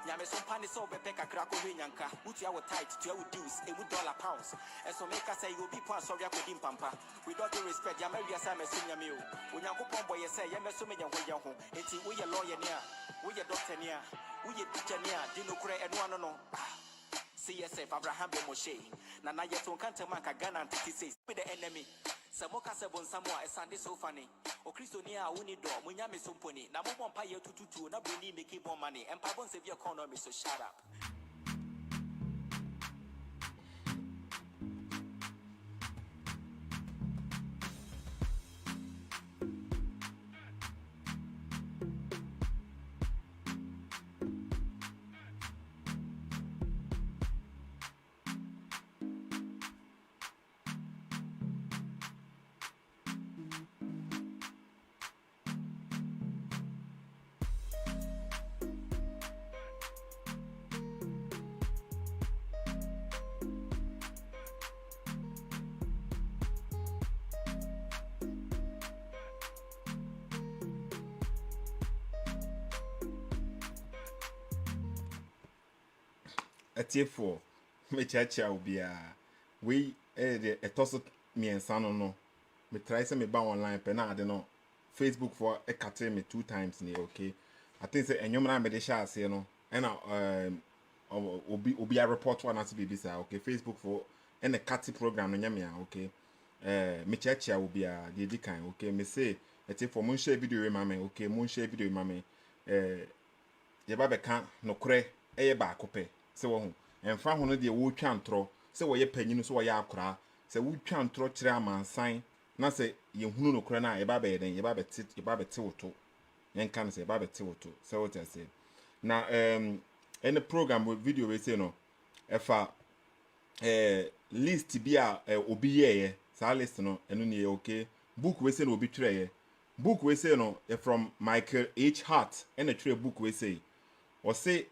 Nyame so pani so be peka krako nyanka. Uti our tight to our dues, a $1 pounds. And so make us say you be point sorry akodim pampa. We don't respect ya Mary Asame sunya me. Unyanko pombo ye say yeme so me yan ho. Enti we ye lawyer near, we ye doctor near, we ye teacher near, dino kure and no. CSF Avraham Ben Moshe. Nana yeton kante manka Ghana antithesis with the enemy. Samoka sebon Samoa a Sunday so funny. O Christonia uni do munyame sumponi. Na mo bompa ye tututu na buni making more money. And pabon save your economy, so shut up. A tier for me chacha will be we a toss me and son no. Me try some me ba online pena I don't know. Facebook for a cut me 2 times near okay. I think say and you man me de share say no. And will be a report one as be say okay. Facebook for and a cut program no nyame okay. Me chacha will be a the kind okay. Me say a tier for moon share video mama okay. Moon share video mama ye ba be kan no kure e ba kope. Se wo hu emfa ho no de wo twa ntro se wo ye panyinu so wo ya akora se wo twa ntro kire amansan na se ye hunu no kora na e ba be den ye ba be te woto yen kan se e ba be te woto se wo te se na any program with video we say no efa list bi a obi ye sa list no eno ne okay book we say no obi tire ye book we say no from Michael H. Hart and a tire book we say or say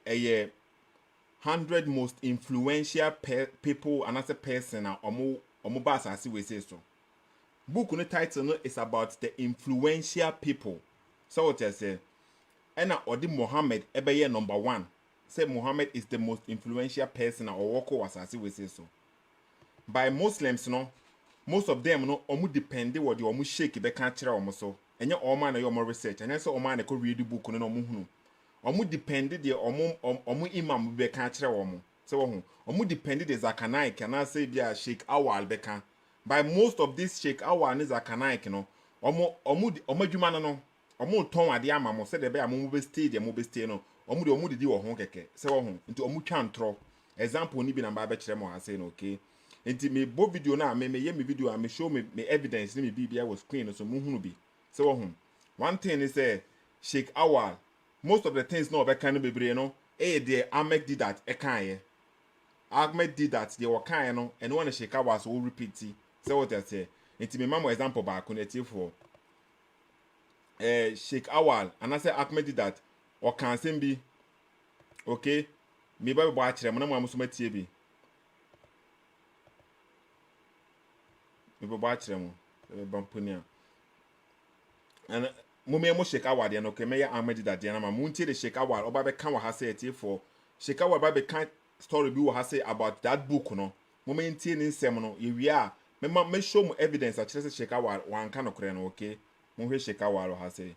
100 most influential people and as a person omo bas as we say so. Book no title no is about the influential people. So what I say, and Odi Muhammad ebeye number 1. Say Muhammad is the most influential person or woko was as we say so. By Muslims no, most of them no omu depend what the omu sheikh be kan kire omo so. Enye omo na your research, and so omo na ko read the book no omu hunu. Omu depended the omu imam be kan kire omu so wo omu depended the Zakanai can say bia Sheikh Awal be kan by most of this Sheikh Awal ni Zakanai no omu adwuma no omu ton ade ama mo say de be amu be stay de mo be stay no omu de di wo ho keke se wo ho nti omu twa ntro example ni bi na ba be kire mo ha say no okay nti me bo video na me ye me video me show me evidence ni me bibia was screen so mu hunu bi se wo ho one thing is Sheikh Awal most of the things no be kan bebre no the Ahmed did that ekan Ahmed did that they were kan no and one Sheikh Awal so repeat say what I say nti me mama example ba connect for Sheikh Awal and I say Ahmed did that or kan sem bi okay me ba bo a kire mo na mo so matie bi me bo a kire mo bamponia and Mummy mo Sheikh Awal no ke me ya Ahmed that dia na ma munti the Sheikh Awal oba be kan wa ha say for Sheikh Awal ba be kan story bi wa ha say about that book no mummy ntie ni nsem no ye wi a me show mu evidence a kire say Sheikh Awal wan kan no kure no okay mo hwe Sheikh Awal ha say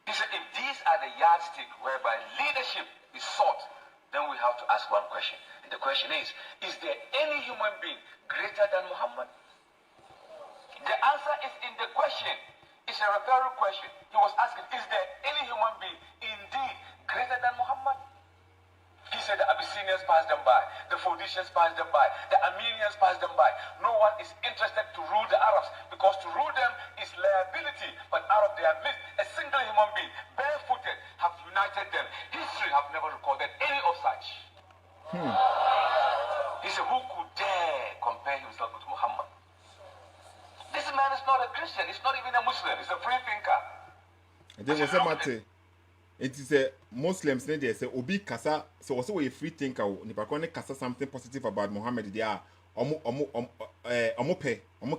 he said if these are the yardstick whereby leadership is sought, then we have to ask one question. And the question is there any human being greater than Muhammad? The answer is in the question. It's a rhetorical question. He was asking, is there any human being indeed greater than Muhammad? He said the Abyssinians passed them by, the Phoenicians passed them by, the Armenians passed them by. No one is interested to rule the Arabs because to rule them is liability. But out of their midst, a single human being, barefooted, have united them. History have never recorded any of such. He said, who could dare compare himself with Muhammad? This man is not a Christian. He's not even a Muslim. He's a free thinker. There was a matter. It is a Muslims they say obi kasa so also a free thinker nipa ko ne kasa something positive about Muhammad dia omo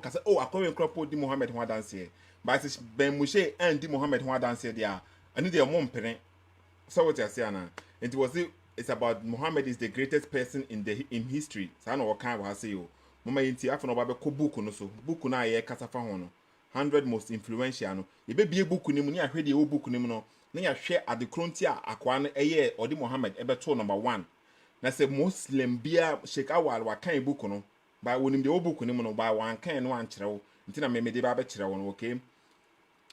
kasa oh akọwe nkropo di Mohammed ho adanse but Ben Moshe and di Mohammed ho adanse dia ani de omo mpene so what you say na it was it's about Muhammad is the greatest person in history sa na wakan wa say o mama yinti afa no ba be ko book no so book na ye kasa fa ho no 100 most influential no ye be bie book ni mu ni ahwe de wo book ni mu no na ya hwe adekronti a akwa no eye odi Muhammad ebe to number 1 na se Muslim bia Sheikh Awal wa kan book no ba wonim de wo book ni mu no ba wan kan no an kyerɛw nti na me de ba be kyerɛw no okay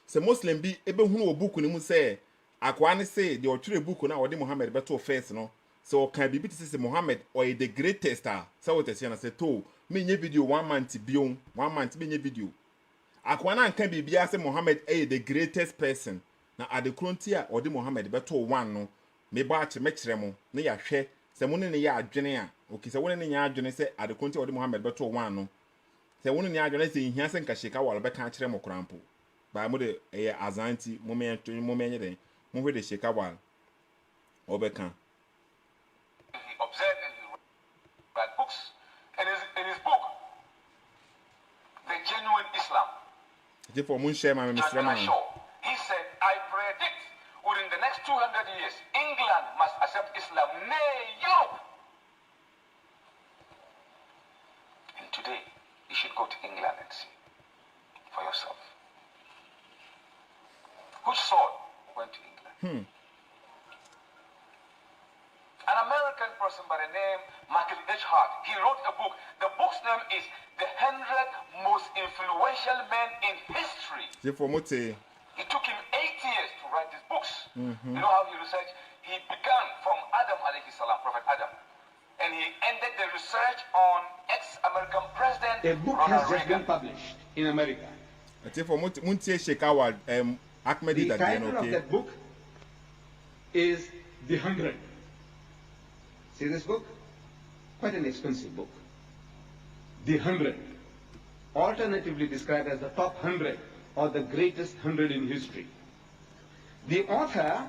se Muslim bi ebe hunu wo book ni mu se akwa ne say the otire book na odi Muhammad beto first no so can be bit say Muhammad or the greatest so what say na say to me nye video 1 month bion 1 month me nye video akwa na kan bibia say Muhammad the greatest person na adekronti a odi Muhammad beto 1 no me ba ache me kire mo na ya hwe se mo ne ne ya adwene a okay se won ne nya adwene se adekronti odi Muhammad beto 1 no se won ne adwene se hia se nka Sheikh Awal be kan kire mo krampo ba mo de azanti mo me nye den mo de Sheikh Awal obeka he observed and he read books in his book The Genuine Islam. Therefore, he said, I predict within the next 200 years, England must accept Islam, nay, Europe. And today, you should go to England and see for yourself. Which sword went to England? An American person by the name Michael H. Hart, he wrote a book. The book's name is The 100 Most Influential Men in History. It took him 8 years to write these books. You know how he researched? He began from Adam alayhi salam, Prophet Adam. And he ended the research on ex-American president a book Ronald has just Reagan. been published in America. The title of that book is The 100. See this book? Quite an expensive book. The 100. Alternatively described as the top 100 or the greatest 100 in history. The author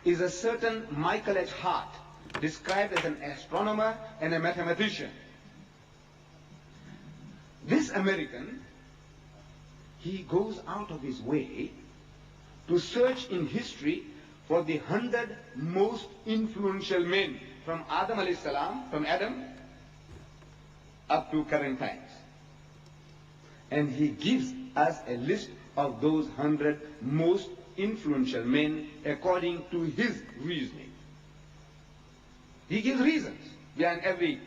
is a certain Michael H. Hart, described as an astronomer and a mathematician. This American, he goes out of his way to search in history for the 100 most influential men from Adam alayhi salam, from Adam up to current times. And he gives us a list of those 100 most influential men according to his reasoning. He gives reasons behind every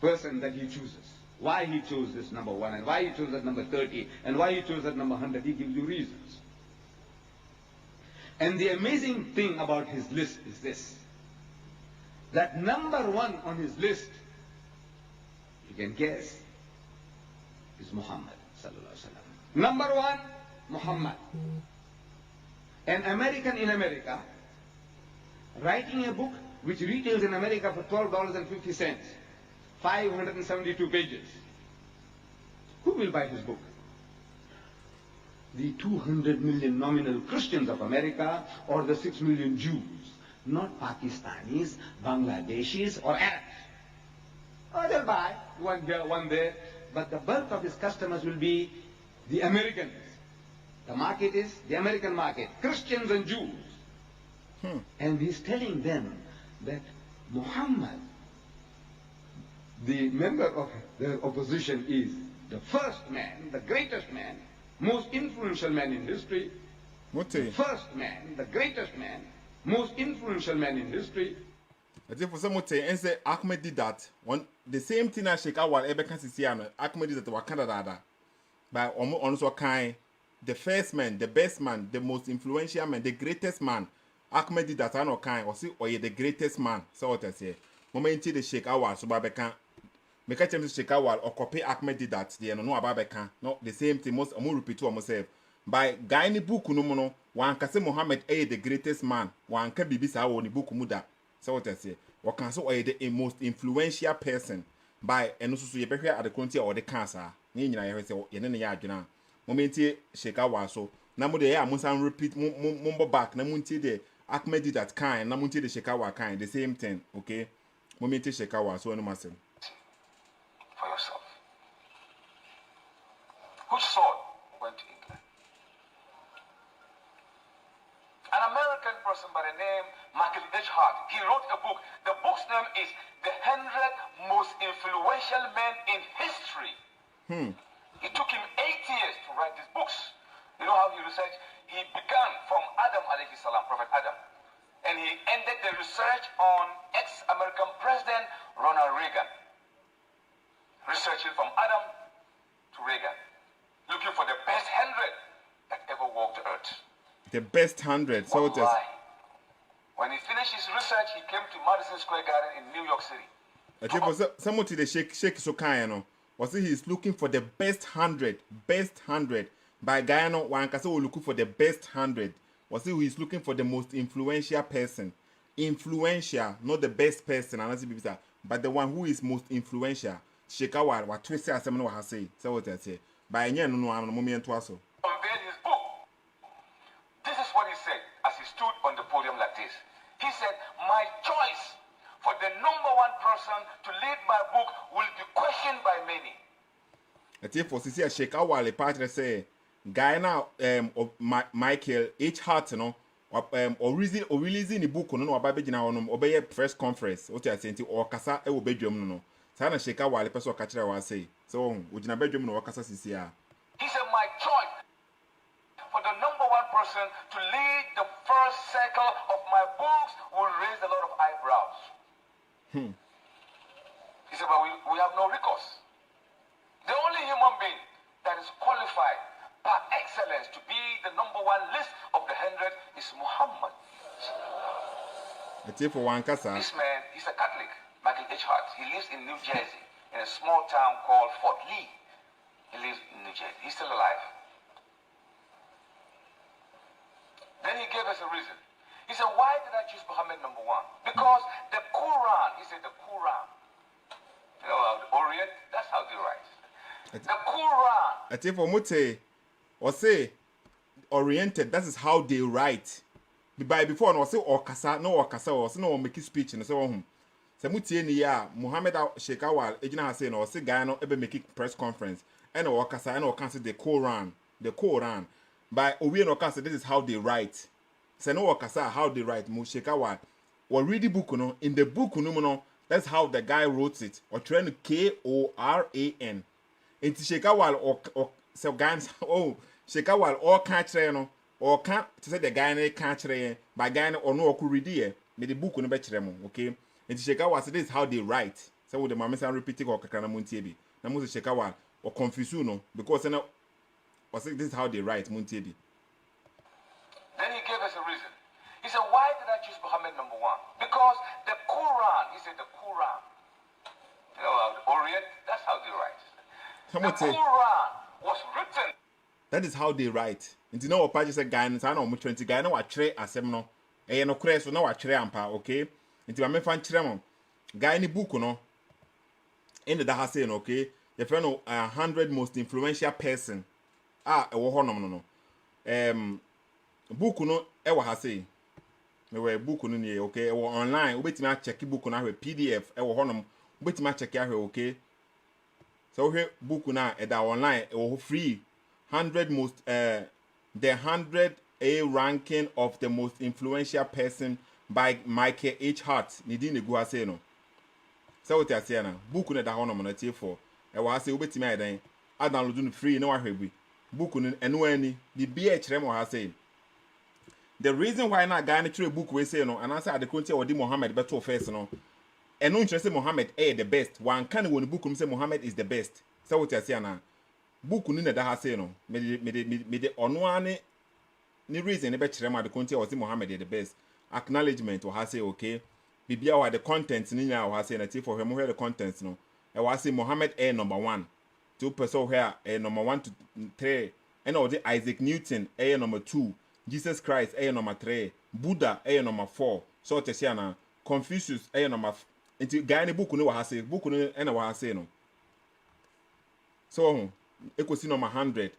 person that he chooses. Why he chose this number 1 and why he chose that number 30 and why he chose that number 100. He gives you reasons. And the amazing thing about his list is this, that number 1 on his list, you can guess, is Muhammad sallallahu alaihi wasallam. Number 1, Muhammad. An American in America, writing a book which retails in America for $12.50, 572 pages. Who will buy his book? The 200 million nominal Christians of America or the 6 million Jews, not Pakistanis, Bangladeshis or Arabs. Oh, they'll buy one here, one there, but the bulk of his customers will be the Americans. The market is the American market, Christians and Jews. And he's telling them that Muhammad, the member of the opposition, is the first man, the greatest man, most influential man in history. The first man, the greatest man, most influential man in history. I think for some say and say Ahmed did that. The same thing as Sheikh Awal ebe kan sisi ano. Ahmed did that wa Canada. But also kind the first man, the best man, the most influential man, the greatest man. Ahmed did that ano kind or see or the greatest man. So what I say. Moment the Sheikh Awal so ba be kan make a change Sheikh Awal or copy Ahmed did that. The no aba be kan. No the same thing most amu repeat to myself. By guy ni book no no wan ka say Muhammad the greatest man. Wan ka bibi sa wo ni book mu da. So what I say, what can so the most influential person by and also you better at the country or the cancer. Nina, I say, Yenna Yagina. Momenti Sheikh Awal so. Namu de Musan repeat mumbo back, Namunti de Ahmed that kind, Namunti the Sheikh Awal kind, the same thing, okay? Momenti Sheikh Awal so no matter. Which sword went to England? An American person by the name Michael H. Hart, he wrote a book. The book's name is The 100 Most Influential Men in History. It took him 8 years to write these books. You know how he researched? He began from Adam alayhi salam, Prophet Adam. And he ended the research on ex-American President Ronald Reagan. Researching from Adam to Reagan. Looking for the best 100 that ever walked the earth. The best 100. So when he finished his research, he came to Madison Square Garden in New York City. Someone to the Sheikh Sokayano. Was he's looking for the best 100. Best 100. By Guyano, one can say we're looking for the best 100. Was he's looking for the most influential person. Influential, not the best person, but the one who is most influential. Sheikh Awal, what twist as someone has said. So what I say. By any no moment to us. Unveiled his book. This is what he said as he stood on the podium like this. He said, my choice for the number one person to lead my book will be questioned by many. I tell for Sisi Sheikh Awal, a partner say, Guyana, Michael H. Hart, no, or releasing the book on Baby on obey press conference, what I sent or Casa, a bedroom, no. Sana Sheikh Awal, a person catcher was say. So, would you bedroom or Casa Sisia? He said, my choice for the number one person to lead the first circle of my books will raise a lot of eyebrows. He said, but we have no recourse. The only human being that is qualified par excellence to be the number one list of the 100 is Muhammad. For one casa. This man, he's a Catholic, Michael H. Hart. He lives in New Jersey, in a small town called Fort Lee. He lives in New Jersey. He's still alive. Then he gave us a reason. He said, why did I choose Muhammad number one? Because the Quran, he said the Quran. You know, the Orient, that's how they write. The Quran. I tell for Mute, or say, oriented, that is how they write. By before, no, say, or Kasa, no, or Kasa, or no, make speech, and so on. So Mute, Muhammad Sheikh Awal, Ejina has said, or say, Guyana, ever make press conference, and or Kasa, and or cancel the Quran. The Quran. By Owe no Kasa, this is how they write. So no Kasa, how they write, Sheikh Awal. Or read the book, no, in the book, no, that's how the guy wrote it. Or trying Koran. It's Sheikh Awal or so guys, oh, Sheikh Awal or catch no, or can't to say the guy can't by guy or no could read here. May the book no better, okay? And Sheikh Awal said this is how they write. So with the mamma sound repeating or Kakana Muntebi. Now, most Sheikh Awal or confuse no, because I know, or say this is how they write Muntebi. Then he gave us a reason. He said, why did I choose Muhammad number one? Because the Quran, he said the Quran. You know, the Orient, that's how they write. The Quran was written. That is how they write. And you know what Paji said, guy, and I know 20 guy, no, I tray as no. Eh, no crash, no, I tray ampa, okay? Into a man fan tremor. Guy in the book, no. In the Daha saying, okay? The friend 100 most influential person. Ah, a war no. Book no, ewa has say. Me we book no ni, okay? Or online, wait me check book no have PDF, ewa honum, wait me check here, okay? So here book na that online or free 100 most the 100A ranking of the most influential person by Michael H. Hart. Nidi ne go say no. So what I say na book na that one na tie for. E wa say obetimi adan. I download no free na wa hwebi. Book no eno ani the BH rem wa say. The reason why na guy na try book we say no and answer at the country or di Muhammad beto first no. And no interest Muhammad the best. One can when book say Muhammad is the best. So what I say na book ni na da ha say no. Me the onwane ni reason e be kire ma the country or say Muhammad is the best. Acknowledgement or ha say okay. Bibia wa the content ni na wa say na ti for him where the contents no. E wa say Muhammad number 1. 2 person here number 1 to 3. And or the Isaac Newton number 2. Jesus Christ number 3. Buddha number 4. So what I say na Confucius number into guy in book no wa say book no na wa say no. So equals number 100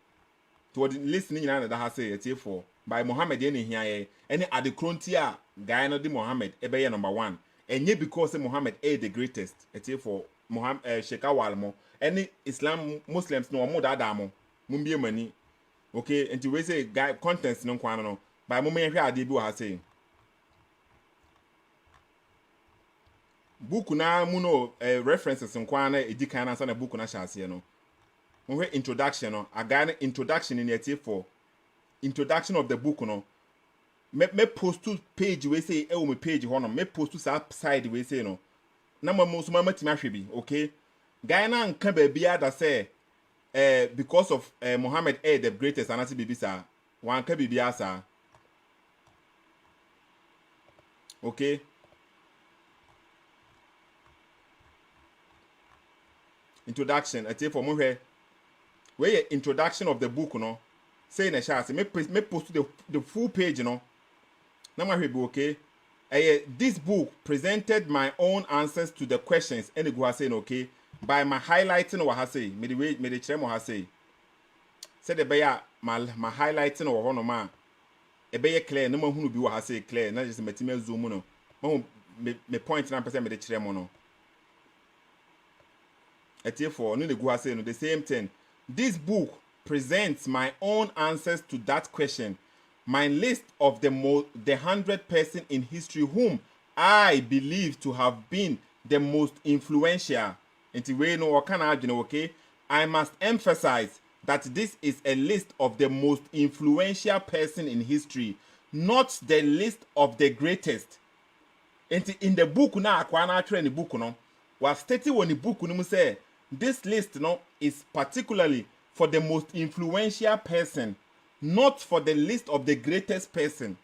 to the listening na that ha say it for by Muhammad any here any at the frontier guy no the Muhammad be number 1 and yet because Muhammad the greatest it for Muhammad Sheikh Awal mo any Islam Muslims no more that mo mumbie money. Okay, and we say guy contents no kwan no. By moment here ade bi wa say. Book na mu no references nkwan na edikan na na book na hyase no. Mo introduction no, a guy introduction in yet for introduction of the book no. Me post to page we say e wo me page ho no, me post to side we say no. Na mo so ma tima hwe bi, okay? Guy na nka ba bia da say because of Mohammed the greatest anati bibi sa wan ka bibia sa. Okay? Introduction ati for mo hwe where introduction of the book no say na sha say me post the full page no na ma hwe bi, okay? This book presented my own answers to the questions and go say okay by my highlighting what I say me the chere mo ha say said the be ya my highlighting wo ho no ma e be ye clear no ma hunu bi what I say clear na just metima zoom no me point na person me the chere mo no for no the go say no the same thing. This book presents my own answers to that question. My list of the 100 person in history whom I believe to have been the most influential. Okay? I must emphasize that this is a list of the most influential person in history, not the list of the greatest. In the book na akwana in the book no, was stated when the book no say this list no is particularly for the most influential person, not for the list of the greatest person.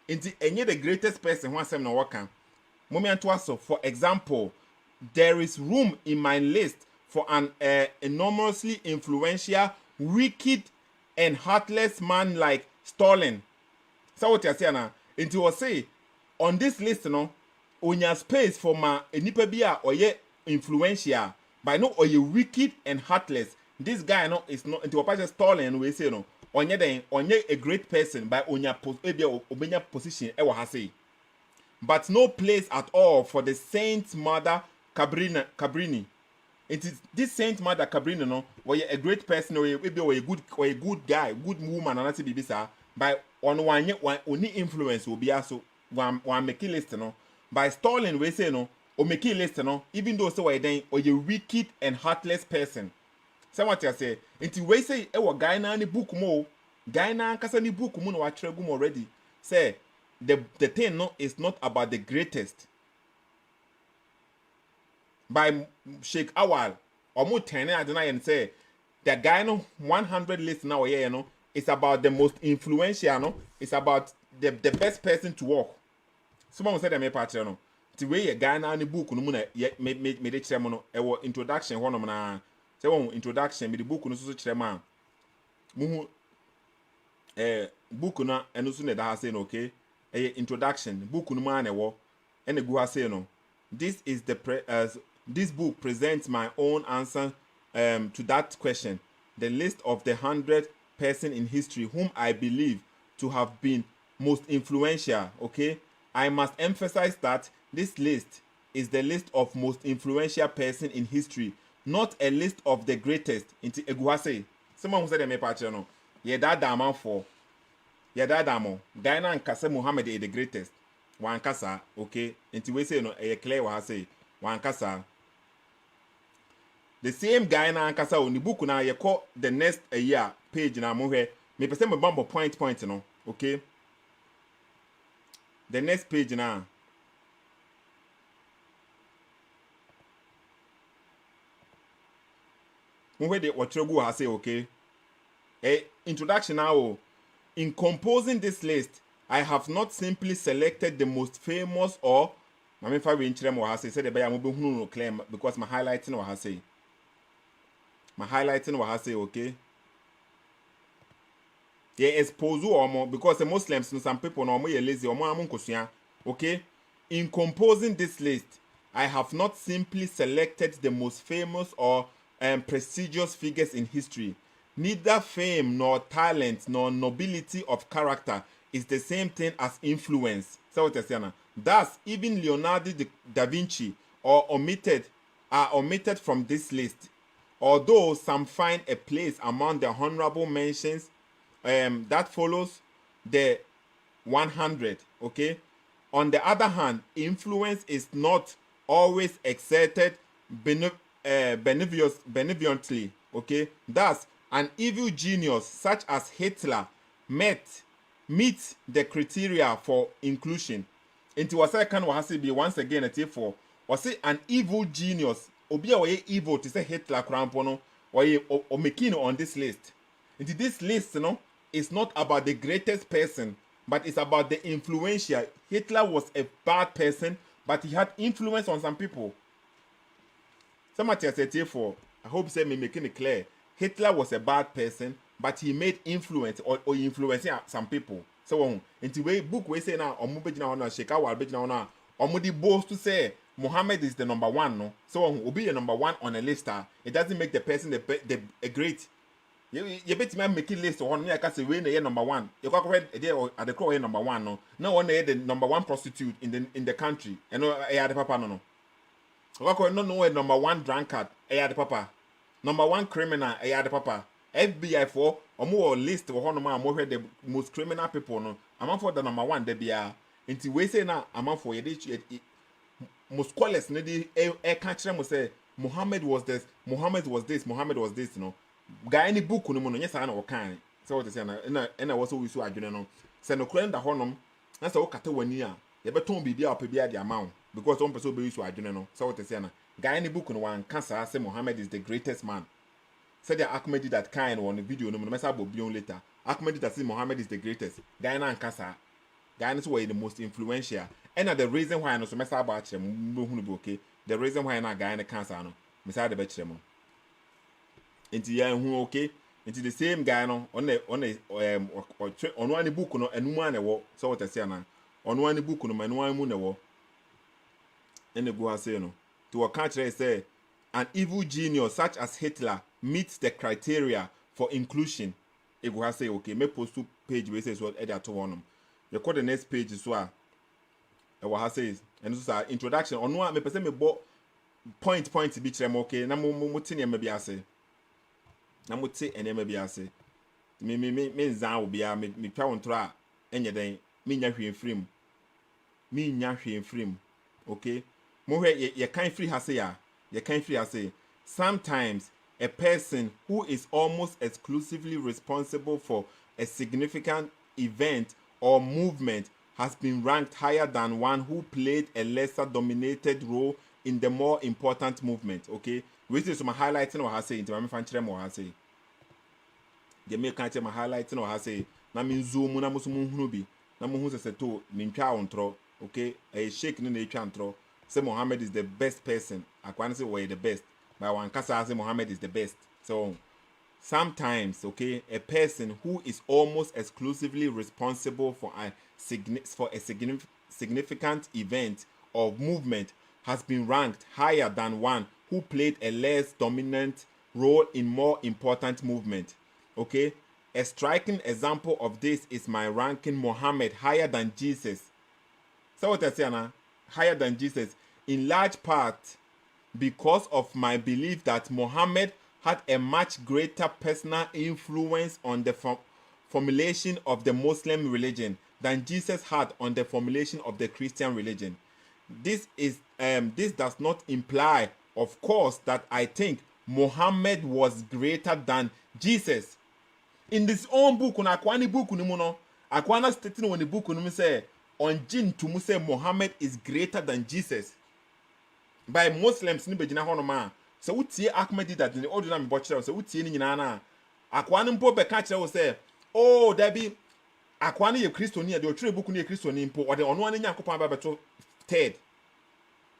Into any the greatest person who asem na waka. Moment so for example, there is room in my list for an enormously influential, wicked, and heartless man like Stalin. So what you say now? Into was say on this list no, on your space for my nipa bia or ye influential, but no or ye wicked and heartless. This guy no is not into a Stalin we say no. Onye a great person by onya position e wa say. But no place at all for the Saint Mother Cabrini. It is this Saint Mother Cabrini no, where a great person or a good guy, good woman and that bibisa by on one only influence will be also one make list no. By Stalin we say no, or make list no, even though so then or a wicked and heartless person. So what you say? Until we say e wa guy na ni book mo, guy na kasa ni book mo no wa tregu already. Say the thing no is not about the greatest. By Sheikh Awal, omo 10 adena and say the guy no 100 list now here no, it's about the most influential no, it's about the best person to work. Someone said me part no. The way a guy na ni book no mo na me de kire mo no e wo introduction ho no na. Say one introduction me the book no so kire ma mu book no eno so na da say no, okay? Introduction book no ma na wo ene gu ha say no, this is this book presents my own answer to that question, the list of the 100 person in history whom I believe to have been most influential. Okay, I must emphasize that this list is the list of most influential person in history, not a list of the greatest. Into Eguase. Someone who said me patch no. Ye that man for. Ye that damo. Diana and Kase Muhammad the greatest. One kasa, okay. Into we say no a clear wa say. One kasa. The same guy na kasa on the book na ye call the next a year page na mo hwe. Me pese me bumbo point no. Okay. The next page na. When they watchrogu has say okay. Introduction now. In composing this list, I have not simply selected the most famous or Mami fa we nchire mo ha say the buy am be hunu no claim because my highlighting what I say. My highlighting what I say, okay? Yeah, expose or more because the Muslims and some people no more lazy or more amunkosua. Okay? In composing this list, I have not simply selected the most famous or prestigious figures in history. Neither fame nor talent nor nobility of character is the same thing as influence. So what you're saying? Thus, even Leonardo da Vinci are omitted from this list. although some find a place among the honorable mentions that follows the 100. Okay. On the other hand, influence is not always exerted benevolently. Okay. Thus, an evil genius such as Hitler meets the criteria for inclusion. Into what I can be once again a tip for or say an evil genius obi a way evil to say Hitler crampono or making on this list. Into this list, is not about the greatest person, but it's about the influential. Hitler was a bad person, but he had influence on some people. Somebody said for I hope say me making it clear. Hitler was a bad person, but he made influence or influencing some people. So in the way book we say now omo bejina na Sheikh Awal bejina na omo di boast to say Muhammad is the number one, no. So will be the number one on a list. It doesn't make the person a great. You bet me make a list on me. I can say we na number one. You can read at the crow number one, no. No one the number one prostitute in the country. And no, the papa no. You can no number one drunkard. The papa. Number one criminal. The papa. FBI for or list or more the most criminal people, no. I'm for the number one. They be into we say now. I'm for most scholars need a catch them say Muhammad was this, Muhammad was this, Muhammad was this, guy any book no no yes I know kind. So what they say na was so we so adwene no say no kwenda honom na say o kata wani a ye beton bibia opebia the amount because one person be so adwene no. So what they say na guy any book no one cancer say Muhammad is the greatest man. Said the Ahmed did that kind on the video no mess about bion later. Ahmed did that say Muhammad is the greatest. Guy na cancer. Guy is the most influential. And the reason why I know so mess about them, okay. The reason why I not guy in the cancer, no, miss the betch them. Into ya who okay. Into the same guy no on one book no and one a so what I say na on one book no man one moon a war. And the go say no to a country say an evil genius such as Hitler meets the criteria for inclusion. It go say okay, me post 2 page we say what edit to one. You call the next page is what I says, and this is our introduction. On one, me person me bo point to be chem okay. Na mo tin ye me bi ase. Na mo ti ene me bi ase. Me nzan obi a me twa wontro a enye den me nya hwe mfrim. Me nya hwe mfrim. Okay? Mo hwe ye kan free ha say ya. Ye kan free ha say. Sometimes a person who is almost exclusively responsible for a significant event or movement has been ranked higher than one who played a lesser dominated role in the more important movement. Okay, which is my highlighting or has say into my fan or has say. The make can't my highlighting or has say. Na min zoom na musumu hunubi. Na muhu se Sethoo mincha ontro. Okay, a Sheikh ni na antro. Say Muhammad is the best person. Akwana say we the best. But one kasa say Muhammad is the best. So sometimes, okay, a person who is almost exclusively responsible for a significant event or movement has been ranked higher than one who played a less dominant role in more important movement. Okay, a striking example of this is my ranking Muhammad higher than Jesus. So what I say now, higher than Jesus, in large part because of my belief that Muhammad had a much greater personal influence on the formulation of the Muslim religion than Jesus had on the formulation of the Christian religion. This does not imply, of course, that I think Muhammad was greater than Jesus. In this own book, on akwani book no, akwana stating on the book no say on jin to say Muhammad is greater than Jesus. By Muslims ni bejina hono ma. So utie Ahmed did that in the ordinary butcher. So utie ni nyina na. Akwana mpo be ka kire wo say, oh, there be akwana ye Christo ni de otwe book ni ye Christo ni mpo or the ono anya Yakobon ba beto third.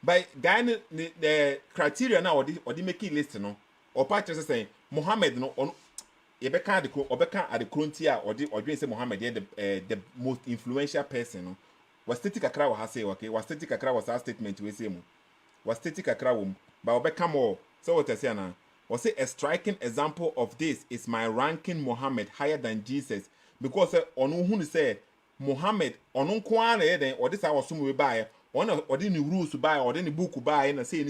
By guy the criteria na or the make list no. Or part just say Muhammad no on Yebeka the Obeka at the Krontia or the say Muhammad the most influential person no. Was static akra wa say okay. Was static akra was our statement we say mo. Was static akra wom. But Obeka more. So what I say now? Was say a striking example of this is my ranking Muhammad higher than Jesus because onu hu say Muhammad onu kwa na den or this I was we buy on or the rules buy or the book buy na say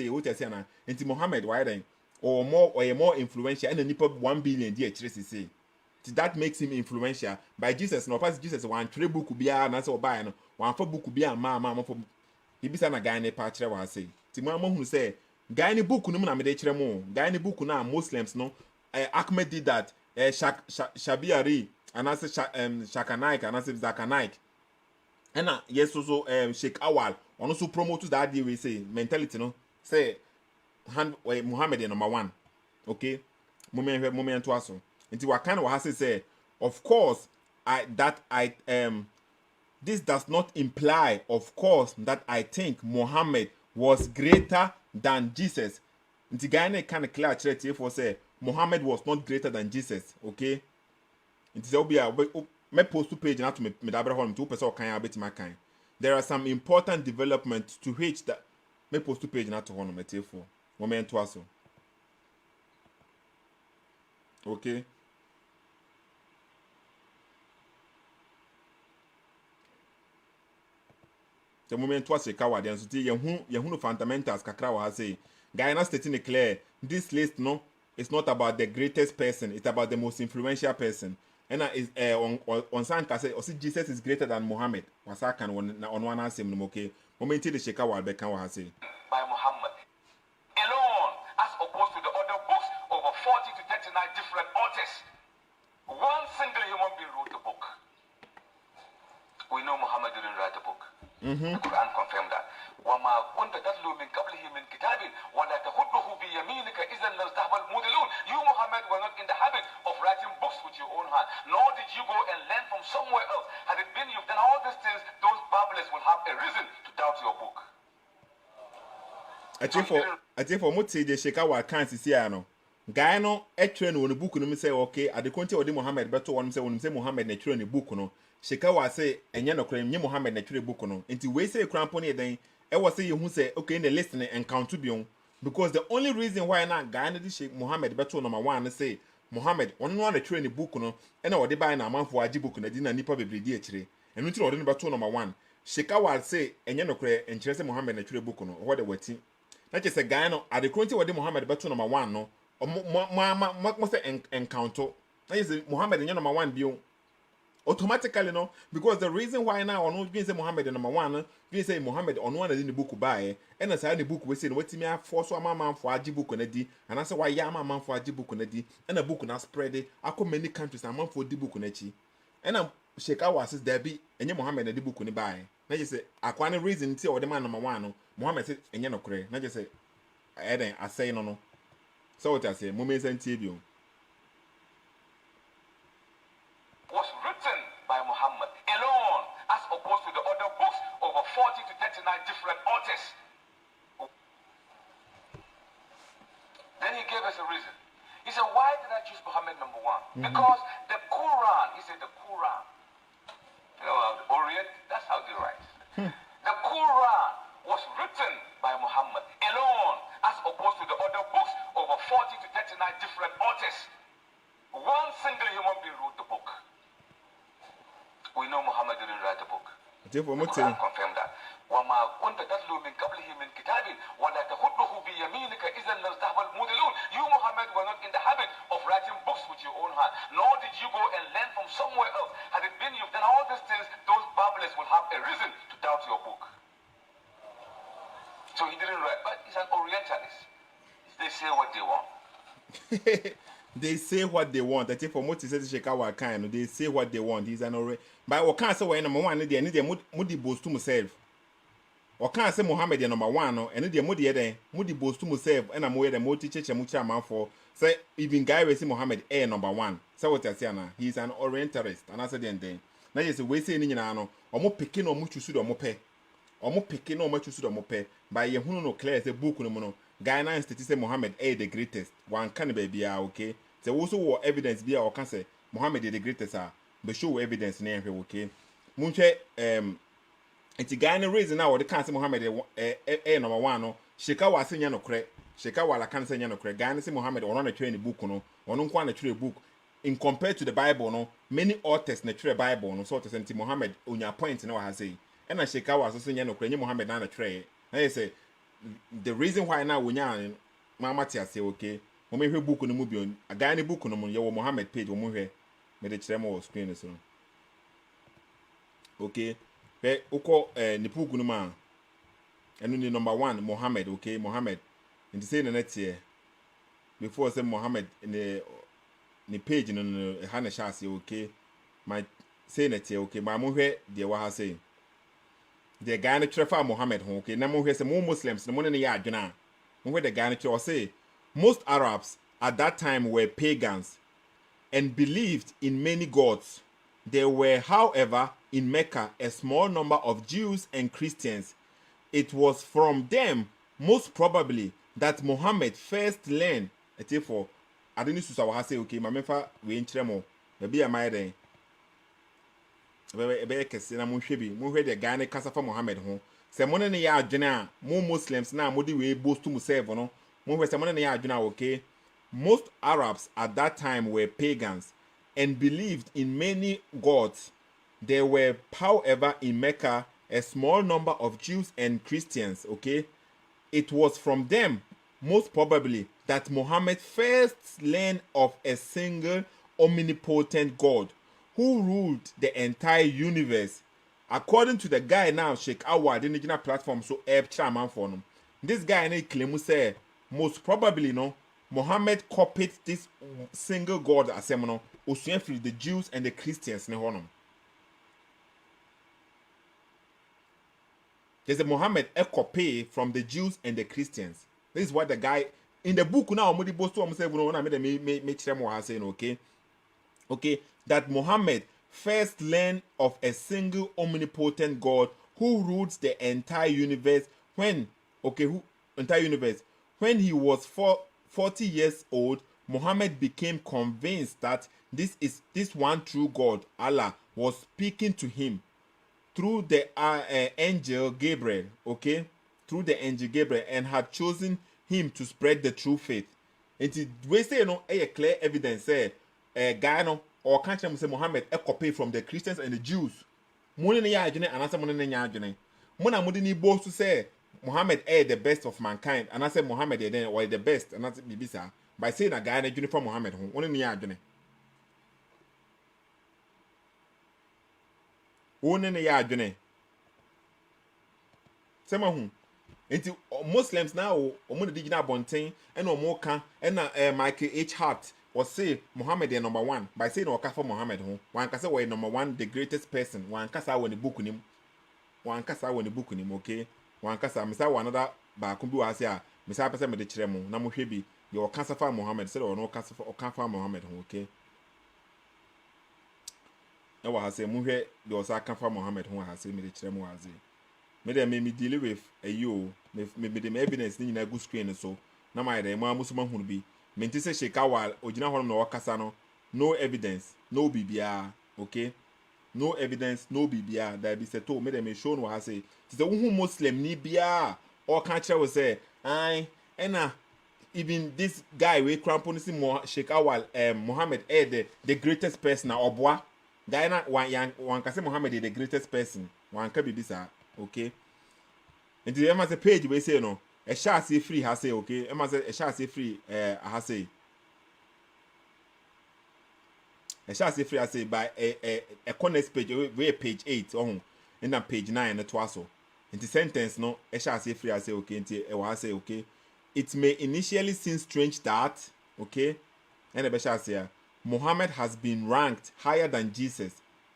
what I say now. Enti Muhammad why then or more influential and nipa 1 billion di actually say. That makes him influential. By Jesus, no pass Jesus one three book could be an answer buy no one for book could be a mama for he be a guy in a patch I say. Timama who say guy in book no na me de chere mo guy in book na Muslims no Ahmed did that Shabiari and I say Shakanaik and I say Zakanaik and yes also Sheikh Awal on also promote that day we say mentality no say Muhammad number 1 okay moment to us. Into what kind of has to say, of course, this does not imply, of course, that I think Muhammad was greater than Jesus. Into Ghana kind of clear church for say Muhammad was not greater than Jesus, okay? It is obvious. Me post to page not to me Abraham 2% kind of bit my kind. There are some important developments to which that me post to page not to one me for moment to us. Okay. The moment was a coward and so you fundamentals kakra wa say guy na stating clear this list no it's not about the greatest person, it's about the most influential person. And is on Sanka say Jesus is greater than Muhammad. Wasakan on one answer okay. Moment the sheka wa be kan wa say by Muhammad alone as opposed to the other books over 40 to 39 different authors. One single human being wrote the book. We know Muhammad didn't write the book. The Quran confirmed that. وَمَا كُنْتَ تَتْلُو مِنْ قَبْلِهِ مِنْ كِتَابٍ وَلَا تَخُطُّهُ بِيَمِينِكَ إِذًا لَارْتَابَ الْمُبْطِلُونَ. You, Muhammad, were not in the habit of writing books with your own hand, nor did you go and learn from somewhere else. Had it been you've done all these things, those babblers will have a reason to doubt your book. I think for much the sheka wa kan sisi ano. Guy no train on the book no me say okay, at the country of Muhammad beto one say Muhammad na train the book no. Sheka wa say enya no krem nye Muhammad na train book no. Nti we say crampon e den e was say you say okay in the listening and count to be because the only reason why na guy na Sheikh Muhammad beto number 1 say Muhammad on one train the book no e na odi buy na amanfo agi book na di na nipa bebre di akire. Enu ti odi no beto number 1. Sheka wa say enya no krem enkyere say Muhammad na train book no what the wati. Na che say guy no at the country of Muhammad beto number 1 no mo say encounter. Na say Muhammad enya number 1 bio automatically no because the reason why now on we say Muhammad number 1 we say Muhammad on one in the book buy and as the book we say no wetimi afo so amam for agi book na di and as why ya amam for agi book na di and a book na spread akọ many countries amam for di book na chi and am Sheikh Awal says there be enye Muhammad na di book ni buy na just say akwane reason ti o the man number 1 no Muhammad say enye no kore na just say eden asay no so what I say moment sentie bio was written by Muhammad alone as opposed to the other books over 40 to 39 different authors. Then he gave us a reason. He said, why did I choose Muhammad number 1? Because the Quran, he said the Quran, you know, the Orient, that's how they write. The Quran was written by Muhammad alone as opposed to the other books over 40 to 39 different authors. One single human being wrote the book. We know Muhammad didn't write the book. The Quran confirmed that. وَمَا كُنْتَ تَتْلُو مِنْ قَبْلِهِ مِنْ كِتَابٍ وَلَا تَخُطُّهُ بِيَمِينِكَ إِذًا لَارْتَابَ الْمُبْطِلُونَ. You, Muhammad, were not in the habit of writing books with your own hand, nor did you go and learn from somewhere else. Had it been you've done all these things, those babblers will have a reason to doubt your book. So he didn't write, but he's an Orientalist. They say what they want. They say what they want. I think for most says Sheikh Awal kind, they say what they want. He's an already. But what can't say when number 1 they need mudi boast to myself. Or can't say Muhammad number 1 no and the mudi then mudi boast to myself and I'm where the multi church mucha man for say even guy we say Muhammad number 1. So what I say na he's an Orientalist and I said then. Now you say we say ni nyina no omo picking or muchu sudo omo pe. Omo picking or muchu sudo omo pe. By ye hunu no clear say book no no. Guy na state say Muhammad the greatest. One can be okay. So also what evidence be or can say Muhammad the greatest but show evidence na here okay. Munche enti guy na reason now the can say Muhammad number 1 no. Sheikh Awal say nya no kre. Sheikh Awal can say nya no kre. Guy na say Muhammad on na train book no. Ono kwa na train book in compared to the Bible no. Many authors na train Bible no so to say Muhammad onya point na wa say. And na Sheikh Awal so say nya no kre nya Muhammad na train. Na say the reason why now we nya mama tia say okay Omo hwe book no mu bi on. Aga ne book no mu ye wo Muhammad page omo hwe. Me de kire mo screen so. Okay. Pe uko ni book no ma. Enu ni number 1 Muhammad, okay? Muhammad. And say na net here. Before say Muhammad ni page no ha na sha say okay. My say net here, okay? Ma mo hwe de wa ha say. The guy na trefa Muhammad ho, okay? Na mo hwe say mo Muslims na mo ne ya adwena. Mo hwe the guy na tre say most Arabs at that time were pagans and believed in many gods. There were, however, in Mecca a small number of Jews and Christians. It was from them, most probably, that Muhammad first learned. For I didn't say okay, my member we in tremo. Maybe am I there? Ebe kese na mo hwebi, mo hwe de Ghana kasa fa Muhammad ho. Se mo ne ya adwene a mo Muslims na mo de we boast to serve no. Mo hwe se mo ne ya adwene okay. Most Arabs at that time were pagans and believed in many gods. There were, however, in Mecca a small number of Jews and Christians, okay? It was from them, most probably, that Muhammad first learned of a single omnipotent God who ruled the entire universe. According to the guy now, Sheikh AWAL, the original platform, so chairman for him. This guy na claim say most probably no Muhammad copied this single God as no osuafiri the Jews and the Christians ne honum. There's a Muhammad a copy from the Jews and the Christians. This is what the guy in the book now omudi boast to say no na me chere mo ha say no, okay? Okay, that Muhammad first learned of a single omnipotent God who rules the entire universe when when he was 40 years old. Muhammad became convinced that this one true God, Allah, was speaking to him through the angel Gabriel, okay? Through the angel Gabriel, and had chosen him to spread the true faith. And we say a clear evidence say guy no or can't say Muhammad a copy from the Christians and the Jews. Money ya adwene anasa money na nya adwene. Mona mudi ni boast to say Muhammad the best of mankind, and I say Muhammad then or the best, and that's bibisa by saying a guy na adwene from Muhammad ho. Only ya adwene. Only na ya adwene. Sema hu. Enti Muslims now omo de digina bonten and omo kan and Michael H. Hart or say Muhammad the number 1 by saying or for Muhammad ho. One kasa we number 1 the greatest person. One kasa when the book nim. One kasa when the book nim, okay? One kasa misa another ba kumbi wa say misa pese me de kire mo na mo hwe bi your kasa for Muhammad say or no kasa for kan Muhammad ho, okay? E wa say mo hwe de o sa kan for Muhammad ho ha say me de kire mo wa say me deal with a you me the evidence ni na go screen so na my dey mo amusuma hunu bi me nti say Sheikh AWAL ogina hono na wakasa no evidence no bibia, okay? No evidence no bibia that be Sethoo me dem show no ha say ti say who Muslim ni bia or kan kire we say ai ena even this guy we crampon see Sheikh AWAL Muhammad the greatest person na obwa guy na one can say Muhammad the greatest person one can be bisa, okay? And the emma say page we say no a shall say free ha say, okay? Emma say a shall say free ha say a shall say free ha say by a corner page we page 8 on in that page 9 na twaso. In the sentence no a shall say free ha say, okay? Nti e wa say, okay? It may initially seem strange that, okay? And the shall say Muhammad has been ranked higher than Jesus,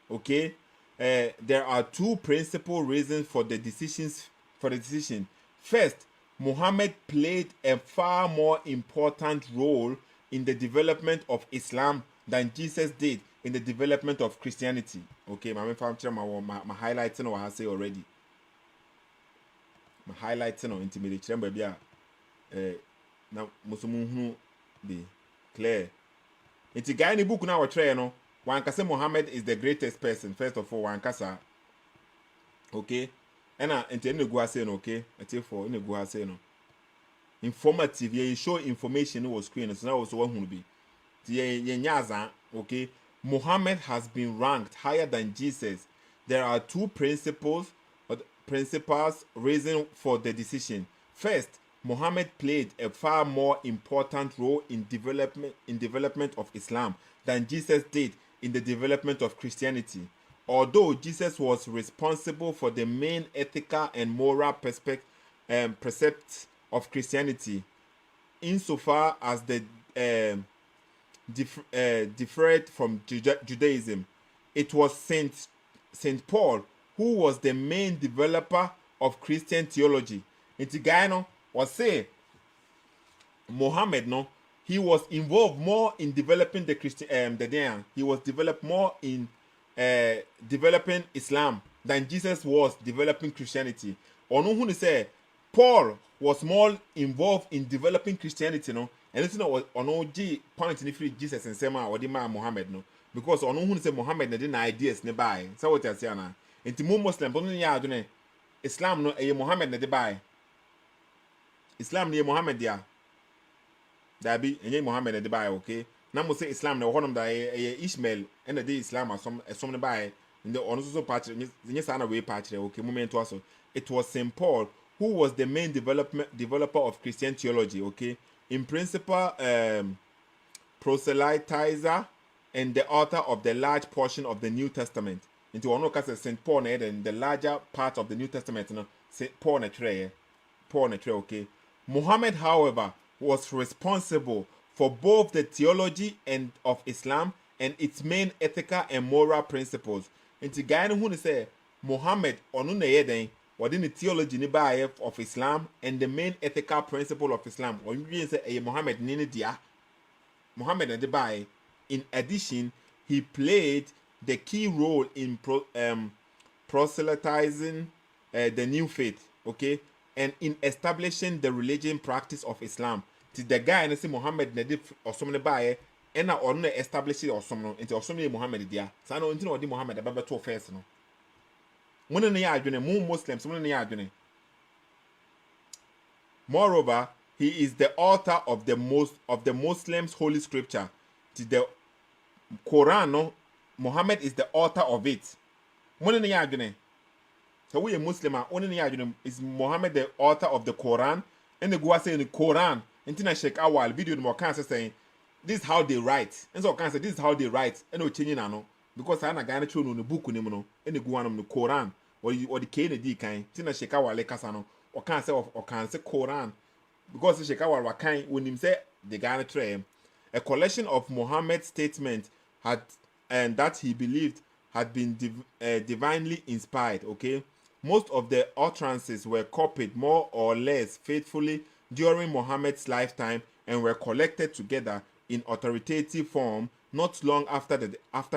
okay? There are two principal reasons for the decision. First, Muhammad played a far more important role in the development of Islam than Jesus did in the development of Christianity. Okay, my highlights no I say already. My highlights no intimidate remember bia na musumu be clear. It's a guy in the book now try no one can say Muhammad is the greatest person first of all one kasa, okay? And into any go say no, okay? Until for any go say no informative you show information was screen so now also one who be nyaza, okay? Muhammad has been ranked higher than Jesus. There are two principal reasons for the decision. First, Muhammad played a far more important role in development of Islam than Jesus did in the development of Christianity. Although Jesus was responsible for the main ethical and moral precepts of Christianity, insofar as they differed from Judaism, it was Saint Paul who was the main developer of Christian theology. Nti guy no was say Muhammad no, he was involved more in developing the Christian he was developed more in developing Islam than Jesus was developing Christianity. Ono who say Paul was more involved in developing Christianity no, and it's not ono G point in free Jesus and Sema or the man Muhammad no, because ono who say Muhammad na the ideas ne buy. So what you say na. Nti mo Muslim don't ya do ne Islam no Muhammad na de buy. Islam ni Muhammad dia. Dabi enye Muhammad na de buy, okay? Na mo say Islam na honom da Ishmael and the Islam some ne buy. The ono so patch nye sana we patch okay? Moment also. It was Saint Paul who was the main developer of Christian theology, okay? In principle, proselytizer and the author of the large portion of the New Testament. Into one case Saint Paul and the larger part of the New Testament, you know, Saint Paul okay. Muhammad, however, was responsible for both the theology and of Islam and its main ethical and moral principles. Into guy who say Muhammad onu na yeden within the theology of Islam and the main ethical principle of Islam. Or you say Muhammad nini dia. Muhammad na de. In addition, he played the key role in proselytizing the new faith, okay, and in establishing the religion practice of Islam. The guy and say Muhammad na de or somebody buy and now on establish it or some into or somebody Muhammad dia. So no into what Muhammad about to first no. One na ya adwene mu Muslims one na ya adwene. Moreover, he is the author of the Muslims holy scripture. The Quran no, Muhammad is the author of it. One na ya adwene. So we a Muslim one na ya adwene is Muhammad the author of the Quran and the go say in the Quran until Sheikh Awal video no can saying this is how they write. And so can say this is how they write and no changing no because I na guy na show no book ni no and the go on the Quran or the Kennedy kind tina Sheikh Awal kasa no or can say Quran because Sheikh Awal wa kind when him say the guy na try a collection of Muhammad's statements had and that he believed had been divinely inspired, okay? Most of the utterances were copied more or less faithfully during Muhammad's lifetime and were collected together in authoritative form not long after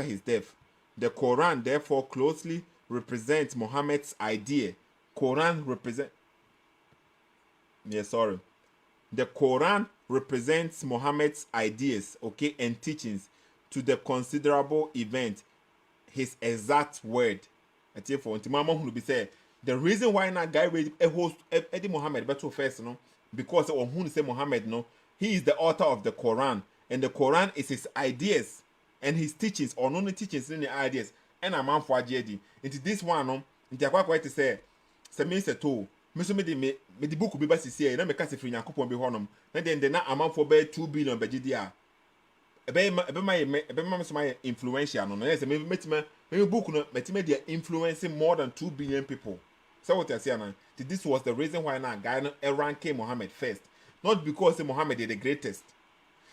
his death. The Quran therefore closely represents Muhammad's idea. The Quran represents Muhammad's ideas, okay, and teachings to the considerable event, his exact word. I tell you for Mama who be say the reason why not guy with a host Eddie Muhammad better first, no, because on who say Muhammad, no, he is the author of the Quran, and the Quran is his ideas and his teachings, or only teachings in the ideas. And a man for JD. Into this one, no, into a quite to say Sethoo. Me the book be basi see na me ka se firi Yakobon be honom na den na amanfo be 2 billion be gidia ebe ma so my influential no yes me book no metima dia influencing more than 2 billion people. So what I say na this was the reason why na guy no rank Muhammad first, not because Muhammad is the greatest.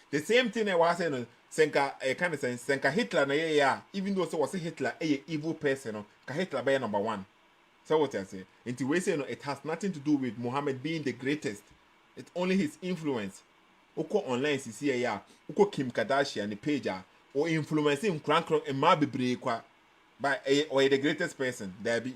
The same thing I was saying senka kind of sense senka Hitler na yeah even though so was Hitler a evil person no ka Hitler be number 1. So what I say? Into we say no, it has nothing to do with Muhammad being the greatest. It's only his influence. Uko online see ya, uko Kim Kardashian the page or influencing crank and ma bebre kwa by or the greatest person there be.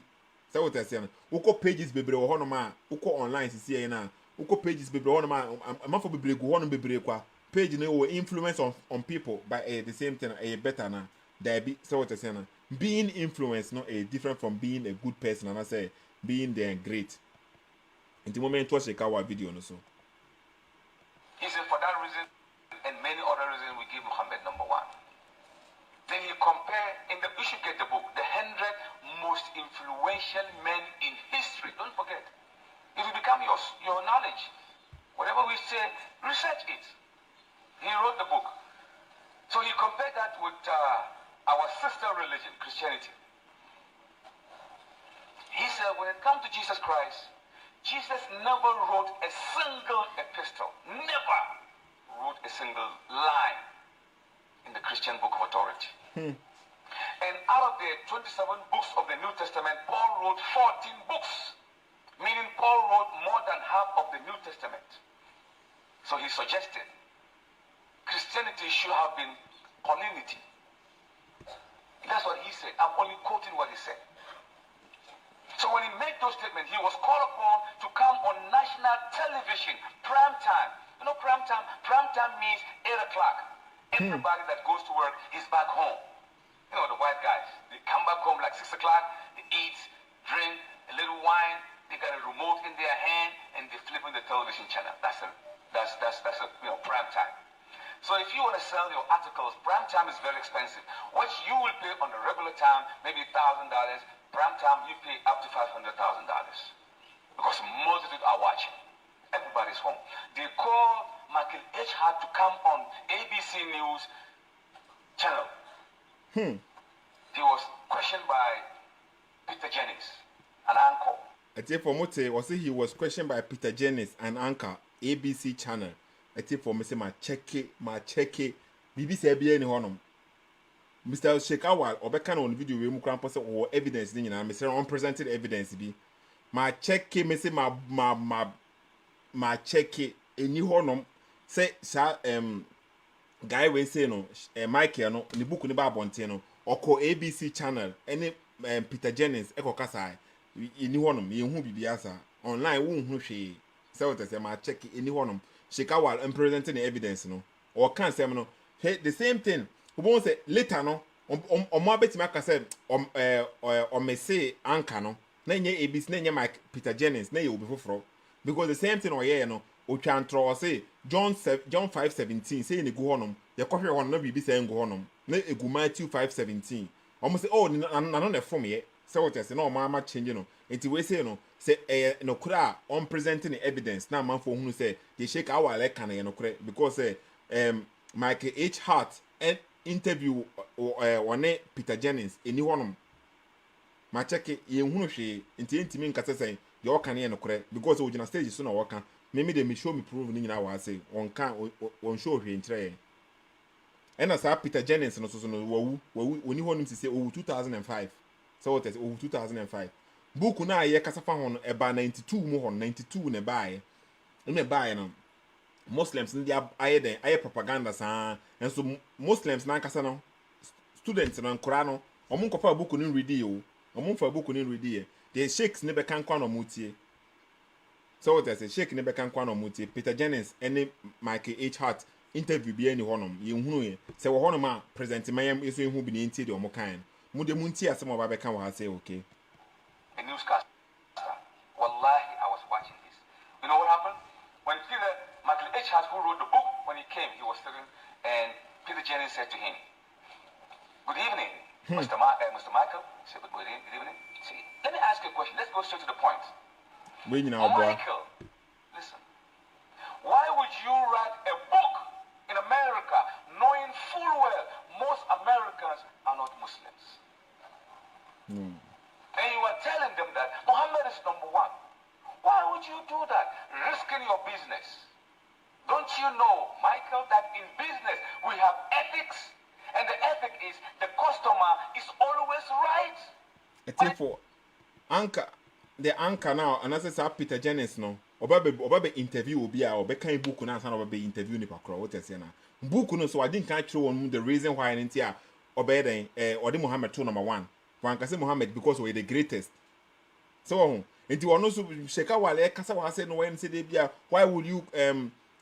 So what I say? Uko pages bebre or honoma, uko online see na, uko pages bebre honoma, a man for bebre go on bebre kwa page no will influence on people by the same thing a better na there be. So what I say na. Being influenced not a different from being a good person, and I say being there great. In the moment was our video also. He said for that reason and many other reasons we give Muhammad number 1. Then he compared you should get the book, the 100 most influential men in history. Don't forget. It will become your knowledge. whatever we say, research it. He wrote the book. So he compared that with our sister religion, Christianity. He said when it comes to Jesus Christ, Jesus never wrote a single epistle, never wrote a single line in the Christian book of authority. And out of the 27 books of the New Testament, Paul wrote 14 books, meaning Paul wrote more than half of the New Testament. So he suggested Christianity should have been Paulinity. That's what he said. I'm only quoting what he said. So when he made those statements, he was called upon to come on national television, prime time. You know prime time? Prime time means 8 o'clock. Everybody that goes to work is back home. You know, the white guys, they come back home like 6 o'clock, they eat, drink, a little wine, they got a remote in their hand, and they flip on the television channel. That's a prime time. So if you want to sell your articles, prime time is very expensive. What you will pay on the regular time, maybe $1,000. Prime time, you pay up to $500,000 because multitudes are watching. Everybody's home. They called Michael H. Hart to come on ABC News channel. He was questioned by Peter Jennings, an anchor. I tell for Mote, was he was questioned by Peter Jennings, an anchor, ABC channel. I tell for me say my check it, BBC be any honum. Mr. Sheikh Awal, Obeka on video, we mukran pose or evidence, you know, Mr. Unpresented evidence be. My check me say my check any honum say guy we say no Michael no the book ni ba bonte no oko ABC channel any Peter Jennings eko kasa any honum ye hu bibiasa online wo hu hwe say what say my check any honum Sheikh Awal unpresented evidence no or can say no hey the same thing. We won't say later no omo abetimi aka say me say anka no na nye ABC na nye Mike Peter Jennings na ye obi foforo because the same thing oye no otwa ntro say John 5:17 say ne gu honom ye kohwe honom na bibi say ngu honom na egu Matthew 5:17 omo say oh na no na form ye say what say na omo ama change no enti we say no say no kura on presenting evidence na man for hunu say they Sheikh Awal kan ye no kura because Michael H. Hart and interview one Peter Jennings any honum ma check ye hunu hwe ntimi nkasa say ye okan ye no kore because we na stage so na woka me dey me show me prove ni nyina wa say on show hwe ntire and as Peter Jennings no so no wawu oni honum say 2005 so what is 2005 book na ye kasa fa hon eba 92 mu hon 92 na bae no Muslims in the aye propaganda sa and so Muslims na kasa no students na nkora no omo nkofa book ni read o omo nfa book ni read the sheikhs ne be kan kwa no mutie so what I say sheikh ne be kan kwa no mutie Peter Jennings and Michael H. Hart interview bi ani honom ye hunu ye se wo honom a present mayam eso ehu bi ni ntie de omo kan mu de muntie asem oba be kan wa say okay a newscaster. Wallahi, I was watching this. You know what happened? When Michael H. Hart, who wrote the book, when he came, he was sitting, and Peter Jennings said to him, "Good evening, Mr. Michael." He said, "Good evening." See, let me ask you a question. Let's go straight to the point. Michael, listen. Why would you write a book in America knowing full well most Americans are not Muslims? And you are telling them that Muhammad is number one. Why would you do that? Risking your business. Don't you know, Michael, that in business we have ethics, and the ethic is the customer is always right. It's for anchor the anchor now, and as I said, Peter Jennings no. Obabe interview obi a obeka book na san obabe interview ni pakro what say na. Book no so I didn't catch on the reason why ntia obeden odi Muhammad to number 1. Wan kase Muhammad because we the greatest. So enti wono so Sheikh Awal kasa wa say no when say dey bia why would you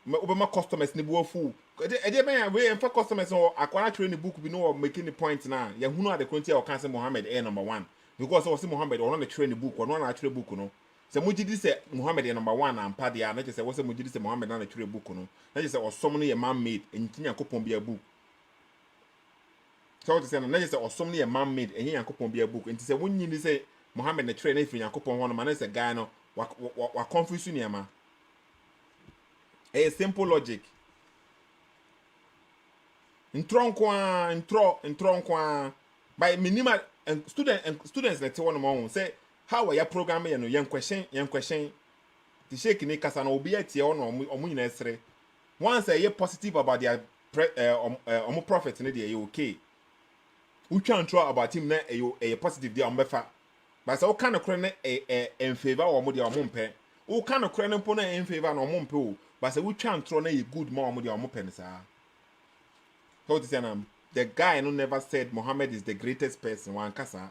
obema customers ni buofu e dey ben we emfa customers no akwana train book bi no making the point na ya hunu ade konti o kan say Muhammad number 1 because o say Muhammad on the train book or no na train book no say mujidi say Muhammad number 1 and pa dia na say wo say mujidi say Muhammad na train book no na say osom no ye man made enti Yakopon bia book so what say na say osom no ye man made enti Yakopon bia book enti say wonyi ni say Muhammad na train na ifiri Yakopon ho no man say guy no wa confuse ni ama A simple logic. Intro by minimal and students that one among say how are you programming and young question the Sheikh ni kasa na obi atie on omu nyina esre once a positive about their prophet ne dey okay we can try about him na a positive dey ombefa but so kind of kore in favor omu dey omu mpe we kind of kore mpo na in favor na omu mpe o but so we can try na good more omu dey omu pe nsa so the guy no never said Muhammad is the greatest person one kasa.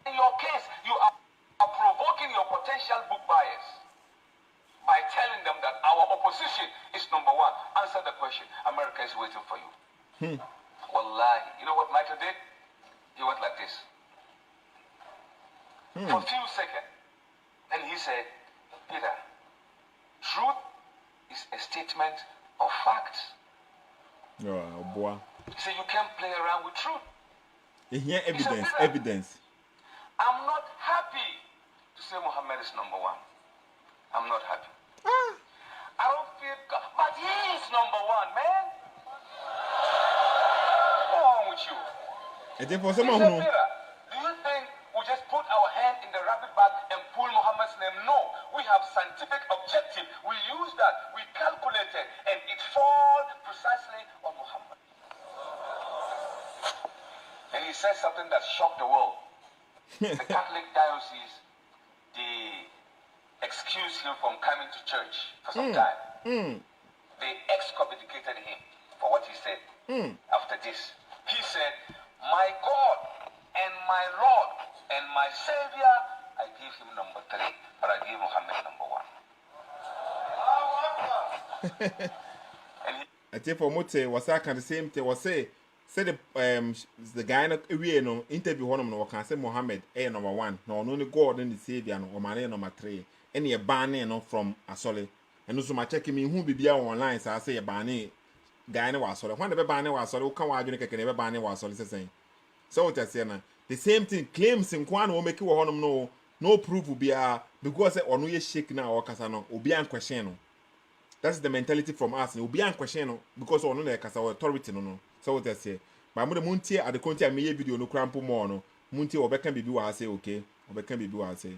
In your case, you are provoking your potential book buyers by telling them that our opposition is number one. Answer the question. America is waiting for you. Wallahi. You know what Michael did? He went like this. For a few seconds. Then he said, Peter, truth is a statement of facts. Oh, boy. He said, you can't play around with truth. Here evidence, said, evidence. I'm not happy to say Muhammad is number one. I'm not happy. I don't feel God, but he is number one, man. What's wrong with you? It is for He someone said, who Peter, do you think we just put our hand in the rabbit bag and pull Muhammad's name? No. We have scientific objective. We use that. We calculated, and it falls precisely on Muhammad. And he said something that shocked the world. The Catholic diocese, they excused him from coming to church for some time. They excommunicated him for what he said. After this, he said, my God and my Lord and my Savior, I give him number 3, but I give Muhammad number 1. And he I think for Mote was I can the same thing was say the guy no interview one no can say Muhammad number 1 no only God and the Savior no or man number 3 any a ban no from Asole and also my check me who be online so I say a ban guy no was when the ban was so can wa adwene keke never ban was so saying so what I say na the same thing claims in kwan will make you honum no proof will be because onu ye shake na or kasa no obi an question no. That's the mentality from us. It will be a question because we know the authority no. So what I say. But I'm the muntie at the country I made video no crampo more no. Muntie or can be do I say okay. Or can be do I say.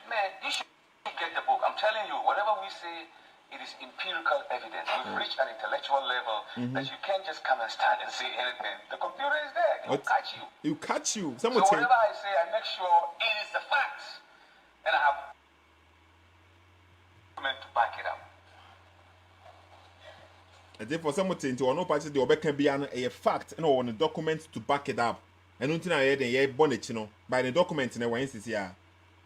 man, you should get the book. I'm telling you, whatever we say, it is empirical evidence. We've reached an intellectual level that you can't just come and stand and say anything. The computer is there. It will catch you. You catch you. So whatever I say, I make sure it is the facts. And I have to back it up. And therefore, someone to one party the Obeka be a fact and on the documents to back it up. And until I had a bonnet, you know, by the documents in a way, here.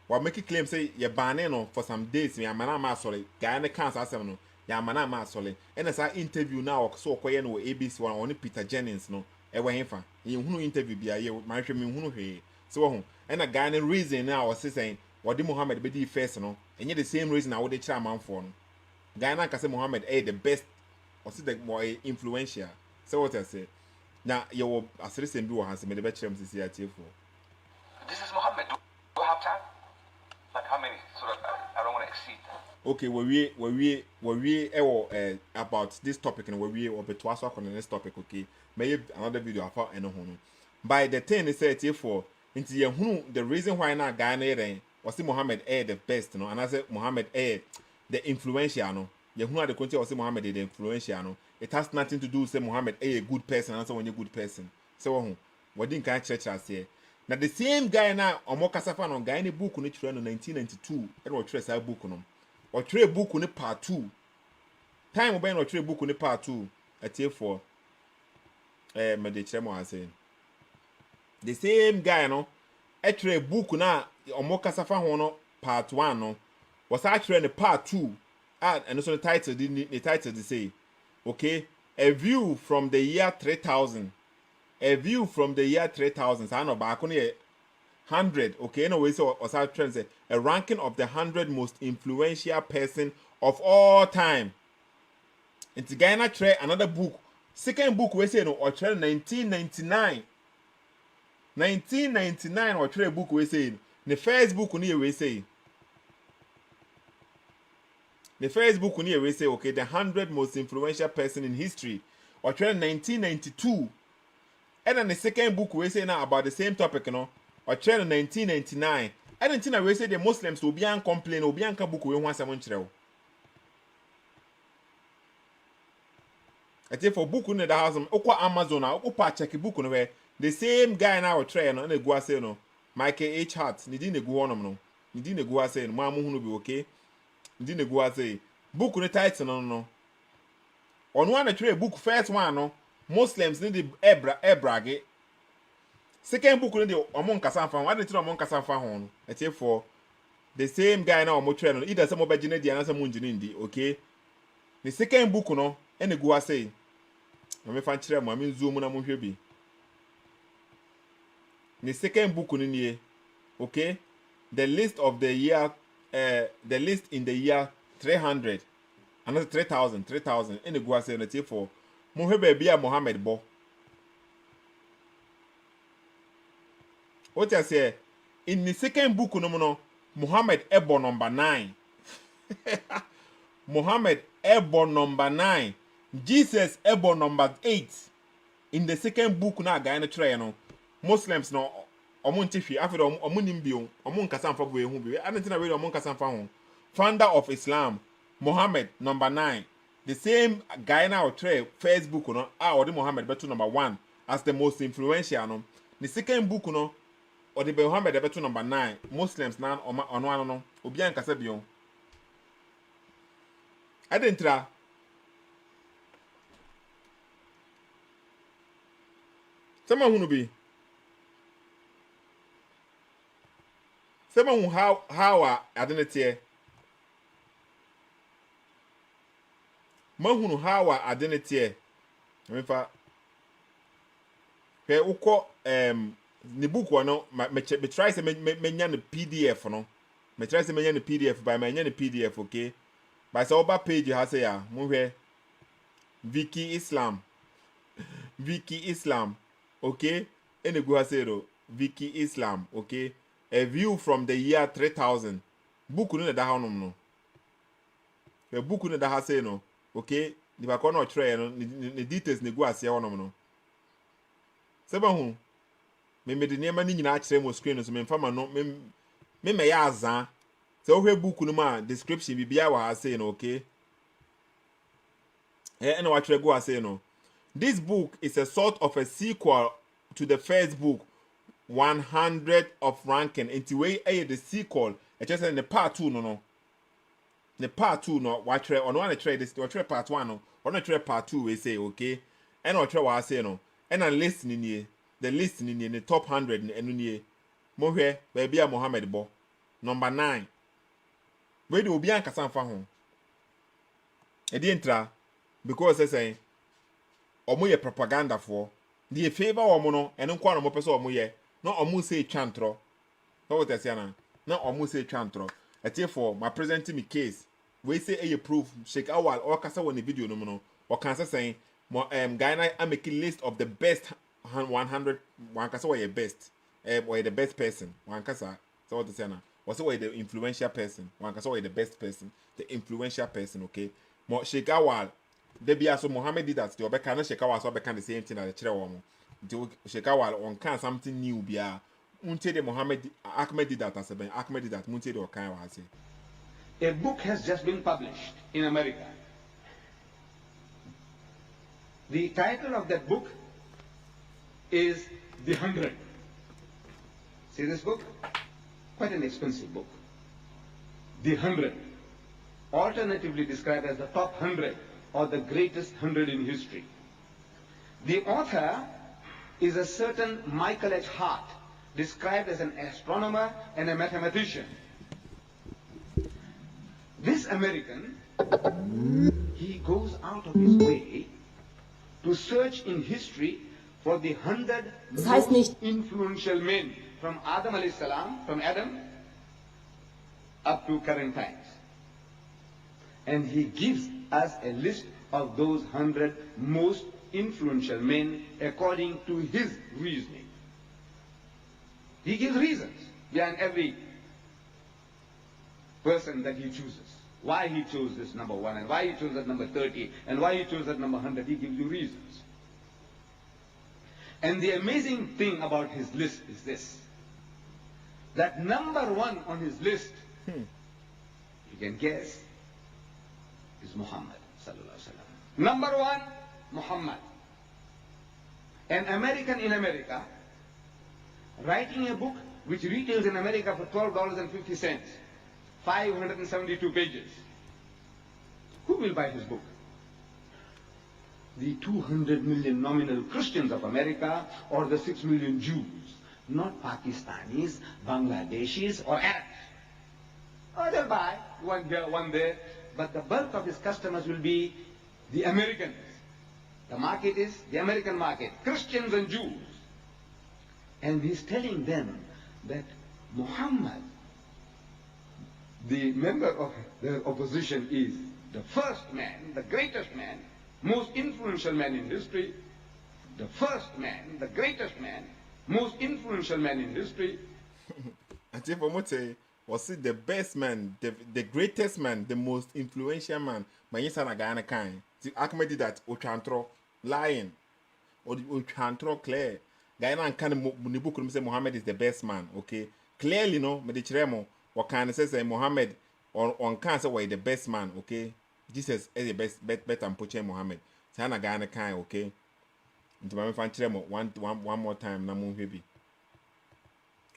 While making claim say you're banning for some days, me amana masole, Guyana cancer, no, Yamana masole. And as I interview now, so quiet no ABC one only Peter Jennings, no, a way for you who interview be a year with my who he. So, and a Guyana reason now was saying, what did Muhammad be first, no, and yet the same reason I would the charm for. Guyana can say Muhammad the best. Or see the more influential. So what I say. Now you are same do has made the better terms this year for. This is Muhammad. Do you have time? Like how many? So that I don't want to exceed. Okay, we about this topic and we will be to us on the next topic, okay. Maybe another video about any one. By the 10 is said for into the reason why not Ghana was Muhammad the best, no, and I said Muhammad the influential, no. Who the country or say Muhammad the influential, no. It has nothing to do with say Muhammad a good person and so when you're a good person. So what didn't catch church as here. Now the same guy now Omo Kasafan on guy in a book on it in 1992 and what trace our book on him. Or trade book on part 2. Time obey or trade book on part 2 at year 4. Medechemo I say. The same guy no a trade book now Omo Kasafan hono part 1 no was actually in the part 2. And also the title they say, okay, a view from the year 3000. A view from the year 3000. So I know back on 100. Okay, anyway, so I was trying to say a ranking of the 100 most influential person of all time. And to Ghana try another book. Second book we say no or try 1999. 1999 or try book we say. The first book we say. The first book we say okay, the 100 most influential person in history, or 1992. And then the second book we say now about the same topic, or 1999. And then we say the Muslims will be complain, will be book we want someone to. I tell for book in the house, Amazon, I check book on where the same guy now try and they go say no. Michael H. Hart, ni didn't go on no. Ni didn't go say no. Mamu hunu be okay. Ni didn't go say book on the title no. On one tray book first one no. Muslims need the ebrage. Second book need the among kasan fan. Why didn't among kasan fan hon? I tell for the same guy now mo try no. Either some obejine di anasa mo njini ndi, okay? The second book no, ene go say. Na me fan kire mo am zoom na mo hwe bi. The second book ni okay, the list of the year, the list in the year 300, another 3,000. In the Guase na for Muhebe Bia Mohammed Bo. What I say in the second book no Muhammad Ebo number 9. Muhammad Ebo number 9. Jesus Ebo number 8. In the second book na guy na try no. Muslims no omun tifi after omun nimbio omun kasanfa bo ehu bi antina we omun kasanfa ho founder of Islam Muhammad number 9 the same guy now try Facebook no or the Muhammad beto number 1 as the most influential no the second book no or the Muhammad beto number 9 Muslims na ono ano no obi an kasa bion adentra sama hunu bi Seven how identity. Mahunu how identity. Mefa. Pe uko ni book no me try say me nya no PDF no. Me try say me nya no PDF by me nya no PDF okay. By say oba page ha say ya mo hwe Wiki Islam okay. Ene go ha say ro Wiki Islam okay. A view from the year 3000. Book no da hanom no. The book no da ha say no. Okay, the ba no try no the details ne go ase honom no. Seba hu. Me de niam ni nyina akere mo screen so me mfa no me ya azan. Se wo hwe book no ma description bibia wa ha say no, okay? And what try go ase no. This book is a sort of a sequel to the first book. 100 of ranking into way the sequel it just in the part 2 no the part 2 no what try on one try this try part 1 no on try part 2 we say okay and what try what say no and listening here the listening in the top 100 and ni mo hwe baby Muhammad Bo number 9 we do obi an kasa fa ho e di entra because say omo ye propaganda for the favor omo no eno kwa no mo pese omo ye no omu say chantro. So what I say na? No omu say chantro. I tell for my presenting me case. We say a proof Sheikh Awal or kasa one video no or can say guy na I make a list of the best 100 one kasa why best why the best person one kasa. So what I say na? Was why the influential person one kasa why the best person the influential person okay. Mo Sheikh Awal they be so Muhammad did that the obeka na Sheikh Awal so obeka the same thing that the chere wo. Sheikh Awal on can something new bia unte de Muhammad Ahmed did that as a Ahmed did that munte de kan wa say a book has just been published in America. The title of that book is The 100. See this book? Quite an expensive book. The 100, alternatively described as the top 100 or the greatest 100 in history. The author is a certain Michael H. Hart, described as an astronomer and a mathematician. This American, he goes out of his way to search in history for the 100 most influential men from Adam alayhi salam, from Adam up to current times. And he gives us a list of those 100 most influential men according to his reasoning. He gives reasons behind every person that he chooses. why he chose this number 1 and why he chose that number 30 and why he chose that number 100. He gives you reasons. And the amazing thing about his list is this, that number 1 on his list, you can guess, is Muhammad sallallahu alaihi wasallam. Number 1, Muhammad. An American in America writing a book which retails in America for $12.50, 572 pages. Who will buy his book? The 200 million nominal Christians of America or the 6 million Jews, not Pakistanis, Bangladeshis or Arabs. Oh, they'll buy one here, one there, but the bulk of his customers will be the Americans. The market is the American market, Christians and Jews. And he's telling them that Muhammad, the member of their opposition, is the first man, the greatest man, most influential man in history, the first man, the greatest man, most influential man in history. And if I was it the best man, the greatest man, the most influential man, my son Guyana kind. I committed that Ochantro lying or Ochantro clear. Guyana and kind of book say Muhammad is the best man, okay? Clearly, no, Medichiremo, what kind of says Muhammad on cancer way the best man, okay? Jesus is the best better and Poche Muhammad. Sana Guyana kind, okay? Into my fan Chiremo one more time, Namu baby.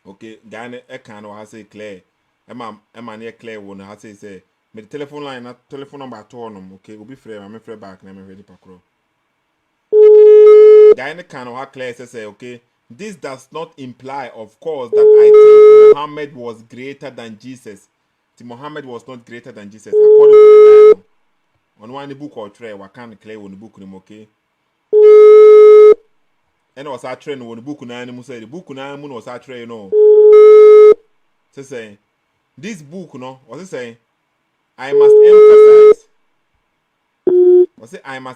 Okay, Guyana Ekano has say clear. Emma near clear one has say me the telephone line, not telephone number at all, okay? We'll be free, I'm free back, and I'm ready for crow. Guyana can clear say, okay, this does not imply, of course, that I think Muhammad was greater than Jesus. Muhammad was not greater than Jesus, according to the Bible. On one book or tray, what can clear on the book, okay? And was our train on the book, say the book was our train, no. Say, this book, no, was it saying? I must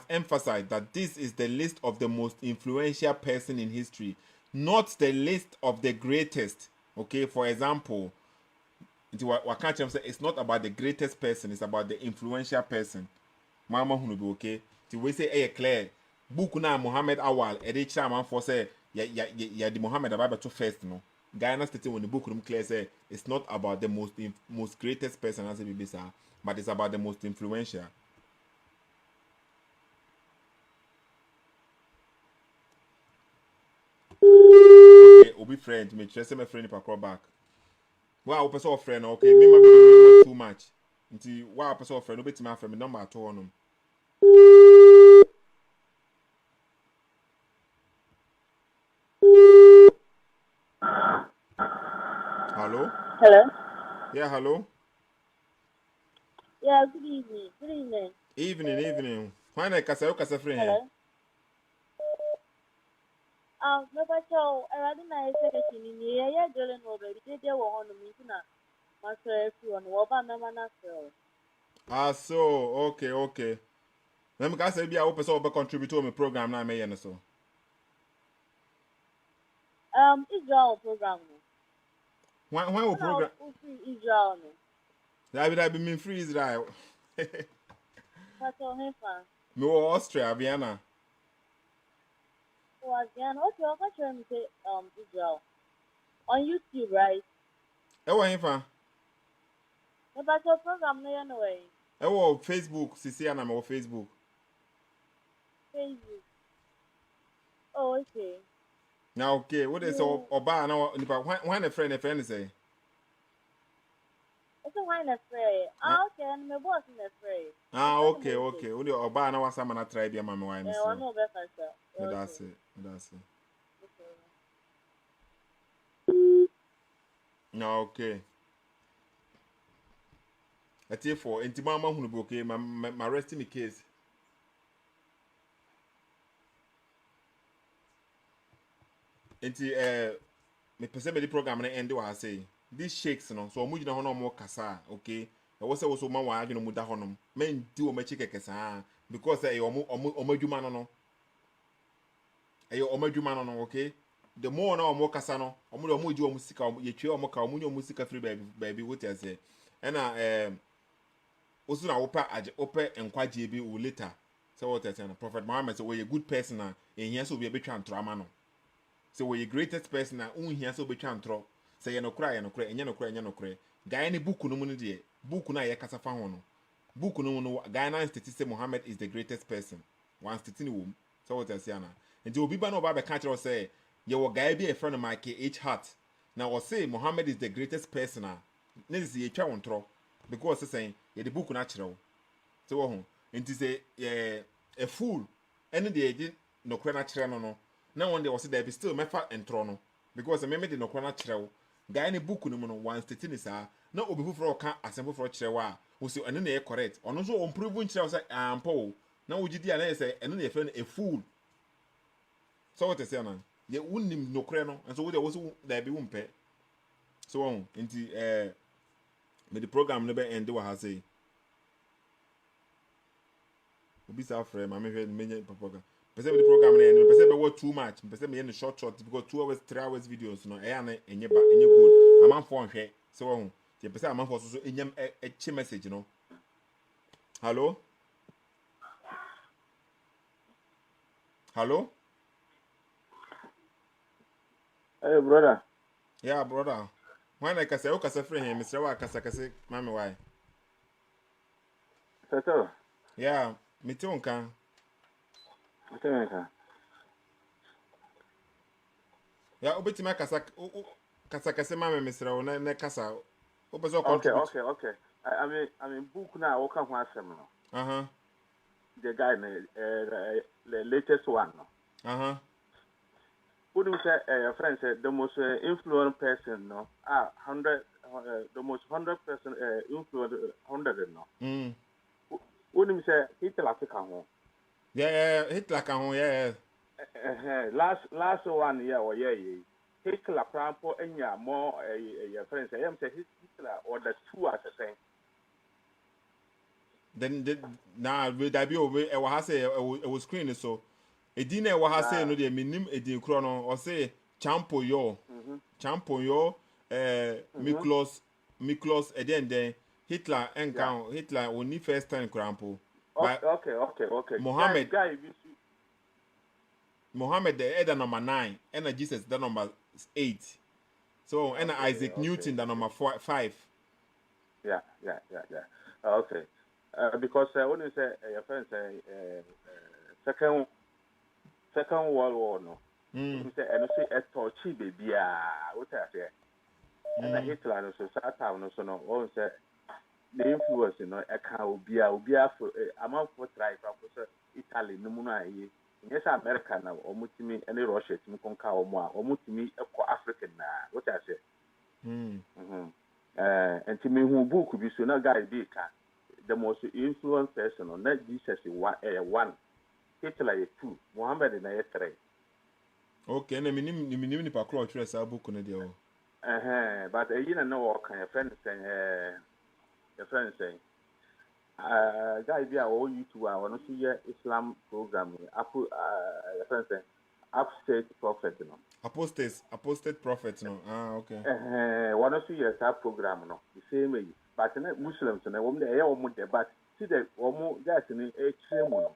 emphasize that this is the list of the most influential person in history, not the list of the greatest. Okay, for example, it's not about the greatest person, it's about the influential person. Mama Hunubu, okay? We say, hey, Claire, book na Mohammed Awal, Edicha man for say, the Mohammed about to first, no. Guyana stated when the book room clear say it's not about the most greatest person as a BBC, but it's about the most influential. Okay, we'll be friends. Me just say my friend if I call back. Wow, person of friend, okay. Me might be too much. Until wow, person of friend, no bet my friend, number at all. Hello? Hello? Yeah, hello? Yeah, good evening. Good evening. Evening. Why not kasa friend? Hello? Never show. I rather not say in the area, Jolene already did their one on the meeting. Master, if you want to walk on the manasel. Ah, so, okay. Let me say, be a open so contribute to my program now, may so. Israel program. Why will program? Israel. That be mean free Israel. What's your name? Me Austria, Vienna. Oh, again, what's your question? Israel. On YouTube, right? Ewo hefa. About your program, no anyway. Ewo Facebook, sisi ana me Facebook. Facebook. Oh, okay. Now okay, what is oba na nipa when a friend say? It's a wine afraid. Okay, and my boss is afraid. Okay. Only oba na wasa na try be ma me wine so. No better, sir. That's it. No, okay. That's it for inti mama hunu be okay, my rest in the case. Inti me pese me di program na end wa say. These sheiks no so omu gina ho no mo kasa, okay? E wo se wo so ma wa agino mu da ho no. Men di o ma chike kesa because omu adwuma no. Omu adwuma no, okay? The more na omu kasa no, omu di omu sika, ye twe omu ka omu ni omu sika free baby what you say. And also na opa enkwaje bi o later say what I say Prophet Muhammad say we a good person na ehia so be betwa ntrama no say we a greatest person na unhia so betwa ntro say ye no kra enye no kra guy ne book no mu no de book na ye kasa fa ho no book no no guy na say Muhammad is the greatest person one state ni wom say what I say na nti obi ba no ba be catch us say ye wo guy bi a friend of Mike H Hart na we say Muhammad is the greatest person na this ye twa ntro because say ye the book na kire so wo ho nti say a fool any dey dey no kra na kire no na one day was there be still mefa entro no because me dey no kra na kire guy ne book no no one state ni sa na obi fufuro ka asembo fufuro kire wa wo say eno na correct ono so on prove kire say ampo na wo gidi ana say eno na friend a fool so what say na ye unnim no kra no and so wo dey wo so there be wumpe so wo nti me the program no be end wa ha say obi sa frɛ ma me hwɛ menye papaga pese the program na end pese be what too much pese me no short because 2 hours 3 hours videos no e na enye good amanfo nhwɛ so wo tie pese amanfo so enyam eche message no hello Hey, brother. Yeah, brother. When I say, okay, say free him, Mr. Wa kasa, mami why? Sethoo. Yeah, me too nka. Yeah, obeti ma kasa mami Mr. Wa na kasa. Obezo contribute. Okay. I mean book now what can one asem no. The guy the latest one no. Who do say your friend said the most influential person no 100 the most 100% influential 100 no. Who do say Hitler can home? Yeah, Hitler can home, yeah. Last one year or yeah. Hitler prampo enya more your friend say him say Hitler or the two as the same. Then now we that be over e wa say e was screen so edin e wa say no de minim edin kro no o say champion Miklos then Hitler encounter Hitler only first time crampo. Okay. Mohammed the head number 9 and Jesus the number 8. So and Isaac Newton the number 5. Yeah. Okay. Because when you say your friend say second World War no. You say and say a torchy baby what I say. And Hitler no so Satan no so no one say the influence no e can obia for amount for try for Italy no mu na yi. Yes America na omutimi any Russia timi konka omo a omutimi ekọ Africa na what I say. And to me who book be so na guy be ka the most influential person on that Jesus is one Hitler is 2 Muhammad is 3. Okay, na minim ni pa crow three sa book na dey o. But you know what kind of friend saying guy be our YouTube I want to see Islam program Apple friend saying Upstate Prophet no. Apostate prophet no. Okay. One of you that program no the same way. But Muslims na wo dey wo dey but see the wo guys ni e kire mu no.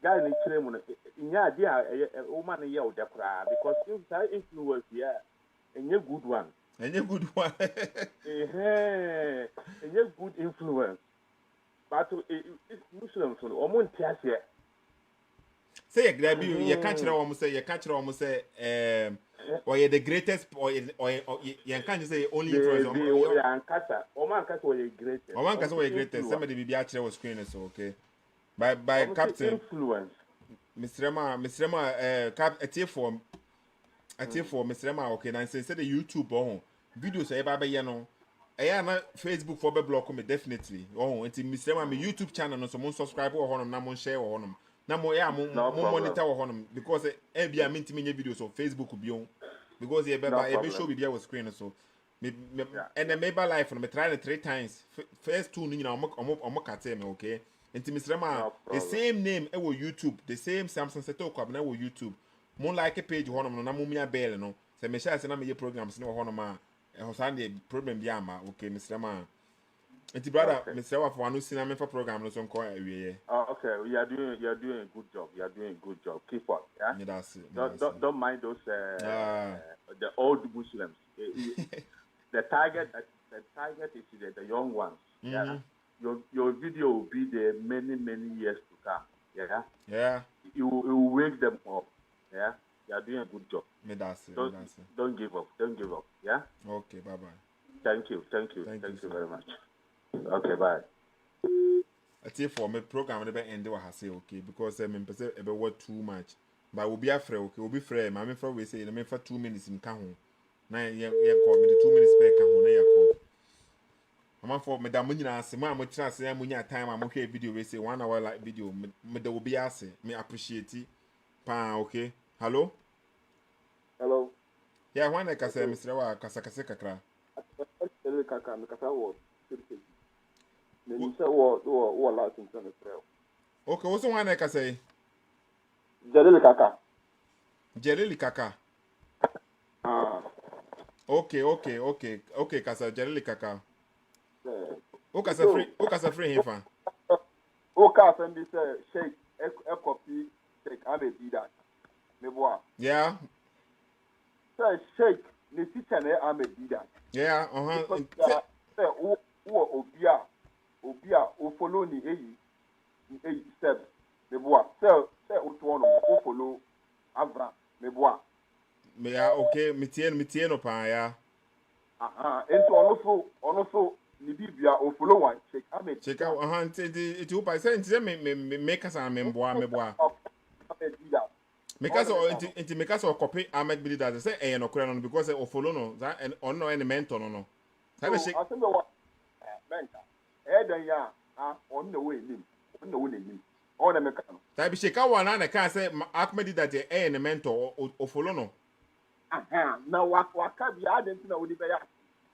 Guy ni kire mu no nya dia wo man ye wo dey kra because if that influence here enye good one. Enye good one. Enye good influence. But Muslims no wo ntia se say you grab you catch them say or you the greatest or you can't say only influence man kasa we greatest somebody be actually was screen so okay by captain influence Mr. Rema cap for Mr. Rema okay now say the YouTube on videos e ba be no na Facebook for be block me definitely until Mr. Rema me YouTube channel no so mon subscribe or honum na mon share or honum na mo ya mo monitor wo honum because e bia mentimi nya videos on Facebook bi on because e be show bi was screen so me and then maybe live no me try it 3 times first two ni na omo kate me okay enti Mr. Rema the same name e wo YouTube the same Samsung Sethoo Kwabena wo YouTube mo like page honum no na mo mia bell no se me share se na me ye programs no honum a e ho san the problem bi ama okay Mr. Rema Enti brother, Mr. Wa for anu sina me for program no so nko awie. Oh, okay. You're doing a good job. You're doing a good job. Keep up. Yeah. Me that's it. Don't mind those the old Muslims. The target is the young ones. Yeah. Your video will be there many years to come. Yeah. Yeah. You will wake them up. Yeah. You are doing a good job. Me that's it. Don't give up. Don't give up. Yeah. Okay. Bye bye. Thank you very much. Okay. Bye. I tell for me program never end we say okay because me pese e be what too much. But we be afraid okay. We be afraid. Ma me for we say me for 2 minutes in ka ho. Na ye call me the 2 minutes per ka ho na ye call. Mama for me da mo nyina ase mo amotira ase mo nya time am hwe video we say 1 hour like video me da obi ase me appreciate it pa okay. Hello. Yeah, when I say Mr. Wa kasa kakra. Kaka me kasa wo. Me say wo last in the trail. Okay, what's one I say? Jelly Kaka. Ah. Okay, kasa Jelly Kaka. Kasa free him fan. Kasa me say Sheikh e copy Sheikh Ahmed that. Me boa. Yeah. Say Sheikh the teacher na Ahmed that. Yeah, Say obia o follow ni eyi steps me boa. Say o to no o follow Avraham me boa. Me ya okay, me tie no pa ya. Ento ono so ni bibia o follow one Sheikh Ahmed. Check out it you by say me make us me boa. Because it make us copy Ahmed Bidi that say eh no kura no because o follow no that and on no any mentor no. So I think what mentor then ya on the way nim. On the mechanic. That be Sheikh one and can say Ahmed Bidi that eh any mentor o follow no. Now what can be added to the way.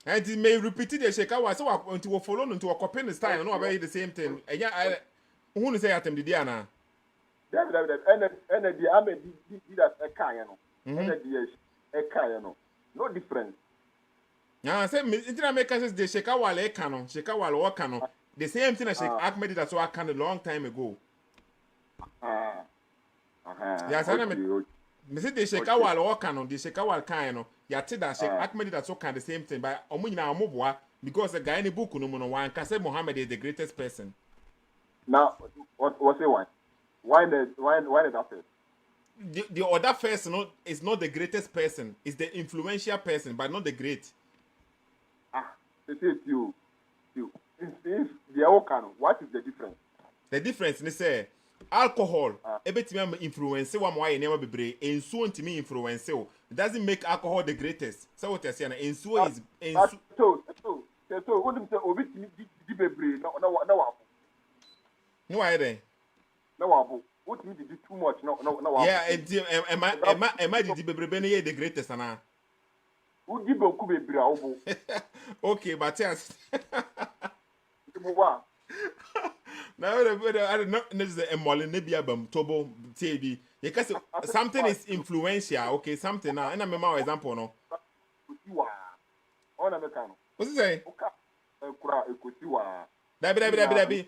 And it may repeat the Sheikh one so until follow no to copy the style no about the same thing. And yeah who say atem di dia na. And the Ahmed did that a kind, and the kind, no difference. Yeah, say India make us the Sheikh Awal canon, Sheikh Awal or canon. The same thing as Sheikh Ahmed did that's what can a long time ago. Yes, I know. Me say the Sheikh Awal or canon, the Sheikh Awal canon. Ya tell that Sheikh Ahmed did that's what can the same thing. But omuna omoboa because the guy in the book no one can say Muhammad is the greatest person. Now, what say why? Why did that first? The other person is not the greatest person. It's the influential person, but not the great. They say you. If they are all canon, what is the difference? The difference is say alcohol. Ebetimi influence one why never be brave. Ensu ntimi influence. It doesn't make alcohol the greatest. So what you say na ensu is ensu. So what do you say? Obetimi di be brave. No. No why then? No, what you did too much. No. Yeah, am I the bebrebe the greatest na? Who give a kube bravo? Okay, but yes. Now I don't know. This is a Molinebia bam tobo TV. Because something is influential. Okay, something now. And I remember example no. What's it say? Dabi.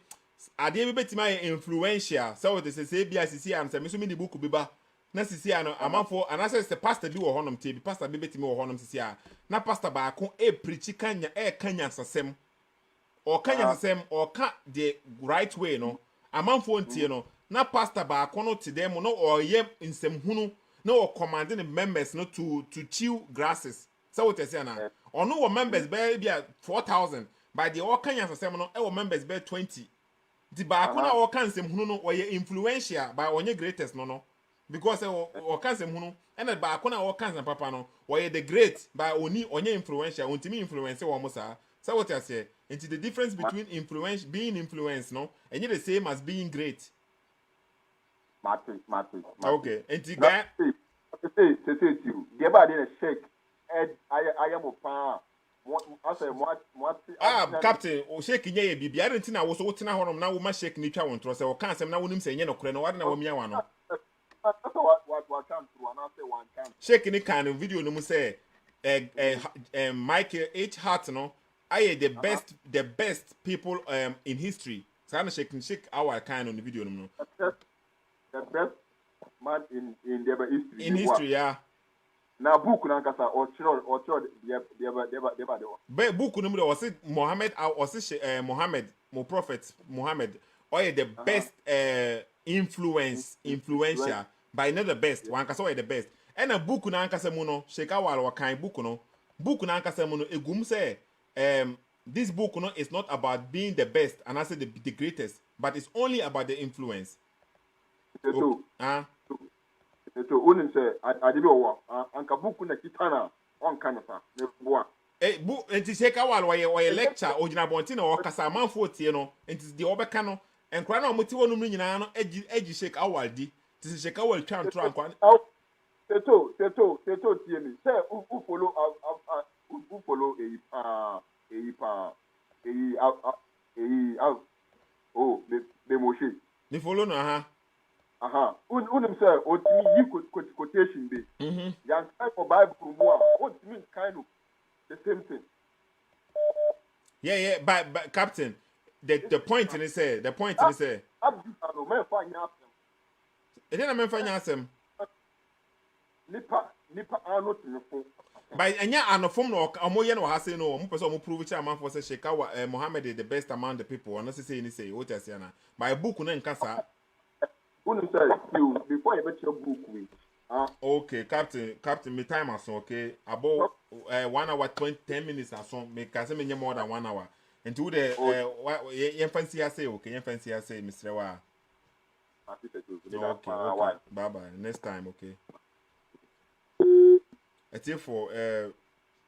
Ade be betima influential so it say bia sisi am say me so me di book bi ba na sisi ano amanfo anase se pastor bi wo honom te bi pastor bi betimi wo honom sisi a na pastor ba ko preach kanya kanya sasem o kanya sasem o ka the right way no amanfo ntie no na pastor ba ko no te dem no o ye nsem hunu na o commanding the members no to chew grasses so what say na ono wo members be bia 4,000 by the o kanya sasem no e wo members be 20. The bakuna or cancel hunu or influential by onye greatest no because or cancel hunu and the bakuna or cancel papa no or the great by only onye influential untimi influence or mosa. So what I say into the difference between influence being influenced no and you the same as being great. Mate. Okay, and the guy say you. The body is shake. I am a pan. Captain, o shake nye bibi. I don't think I was so tina honom na wo ma shake ni twa won so kan sem na wonim se nye no kore no wade na wo mia wa no. What can through and I say one can. Shake ni kan video no mu say Michael H Hart no I the best people in history. Sana Sheikh Awal kind on the video no. The best man in the history. In history, yeah. Na book na kasa or the book no was it Muhammad or Muhammad, mo prophet Muhammad, or the best influential, but not the best. One kasa the best. And a book na kasa mo no Sheikh Awal wa kind book no. Book na kasa mo no egum say this book no is not about being the best and I say the greatest, but it's only about the influence. So unin say adibi owa anka book na kitana on kanasa ne boa book enti Sheikh Awal wa lecture ogina bonti na okasa manfo tie no enti de obeka no enkra na omoti wonu mu nyina no agi Sheikh Awal di ti Sheikh Awal twan tro ankwa Sethoo tie me say who follow Ben Moshe ni follow no ha unim say otimi yi quotation be yan type for Bible mu a otimi kind of the same thing. Yeah, but Captain, the point in it say it didn't mean find asem. Nipa ano tinfo. By anya anofom no omoye no ha say no, mo person mo prove chairman for say Sheikh Mohammed is the best among the people. And say any say what you say na. By book no nkasa. Unim say you before you bet your book with. Okay, Captain, me time aso okay. About 1 hour 10 minutes aso. Me can say me more than 1 hour. And to the yen fancy I say okay, yen fancy I say Mr. Wa. Okay. Bye bye. Next time, okay. It's here for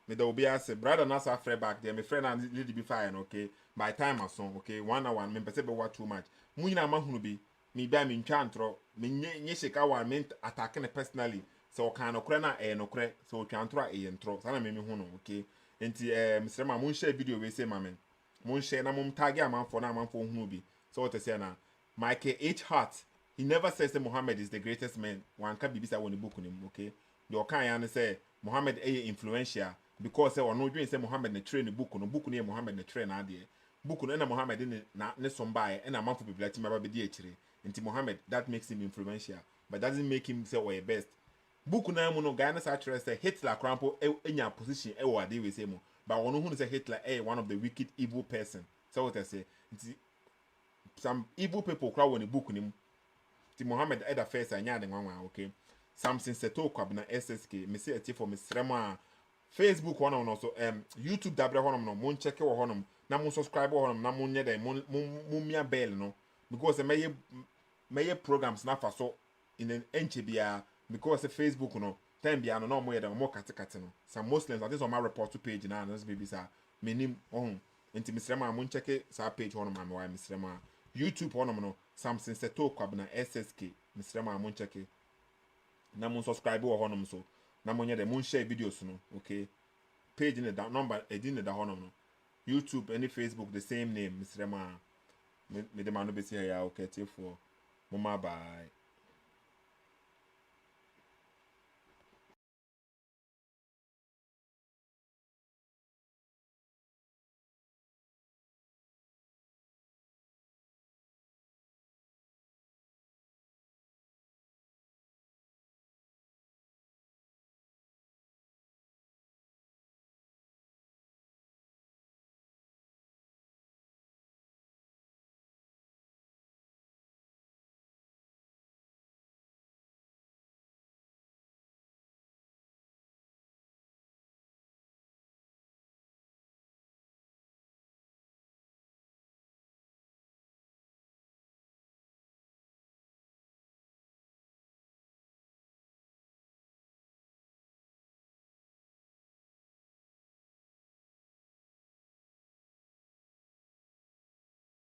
me there will be as brother Nasa afraid back there. My friend and lady be fine, okay. By time aso, okay. 1 hour, me pese be what too much. Mu nyina ma hunu bi. Me ba me ntwantro me nye Sheikh Awal me attacking personally so kan okre na nokre so twantro ntro sana me hu no okay enti Mr. Ma mun share video we say mamen mun share na mun tag amanfo na amanfo hu bi so what say na Michael H. Hart he never says that Muhammad is the greatest man one can be bisa won the book nim okay the okan ya say Muhammad influential because say ono dwen say Muhammad na train the book no Muhammad na train na ade book no na Muhammad ne sombae na amanfo biblati maba be di akire. Into Muhammad, that makes him influential, but doesn't make him say we're best. Book na mo no Ghana actually say Hitler crampo enya position e wa dey we say mo, but one who say Hitler one of the wicked evil person. So what I say, some evil people crowd on the book nim. Ti Muhammad either first anya de nwanwa okay. Something Sethoo Kwabena-ssk me say ati for me srema Facebook one on also YouTube dabra honom no mon check wo honom na mon subscribe honom na mon nye dey mon mia bell no because meye programs na faso in an NCBA because the Facebook no time bia no mo yeda mo kate no some Muslims at this on my report page na this baby sa menim enti misrema mo check sa page hono ma me wa misrema YouTube hono no something Sethoo Kwabena-ssk misrema mo check na mo subscribe wo hono so na mo nyede mo share videos no okay page in the number edin the hono no YouTube and Facebook the same name misrema me de manu be here okay for mama bye.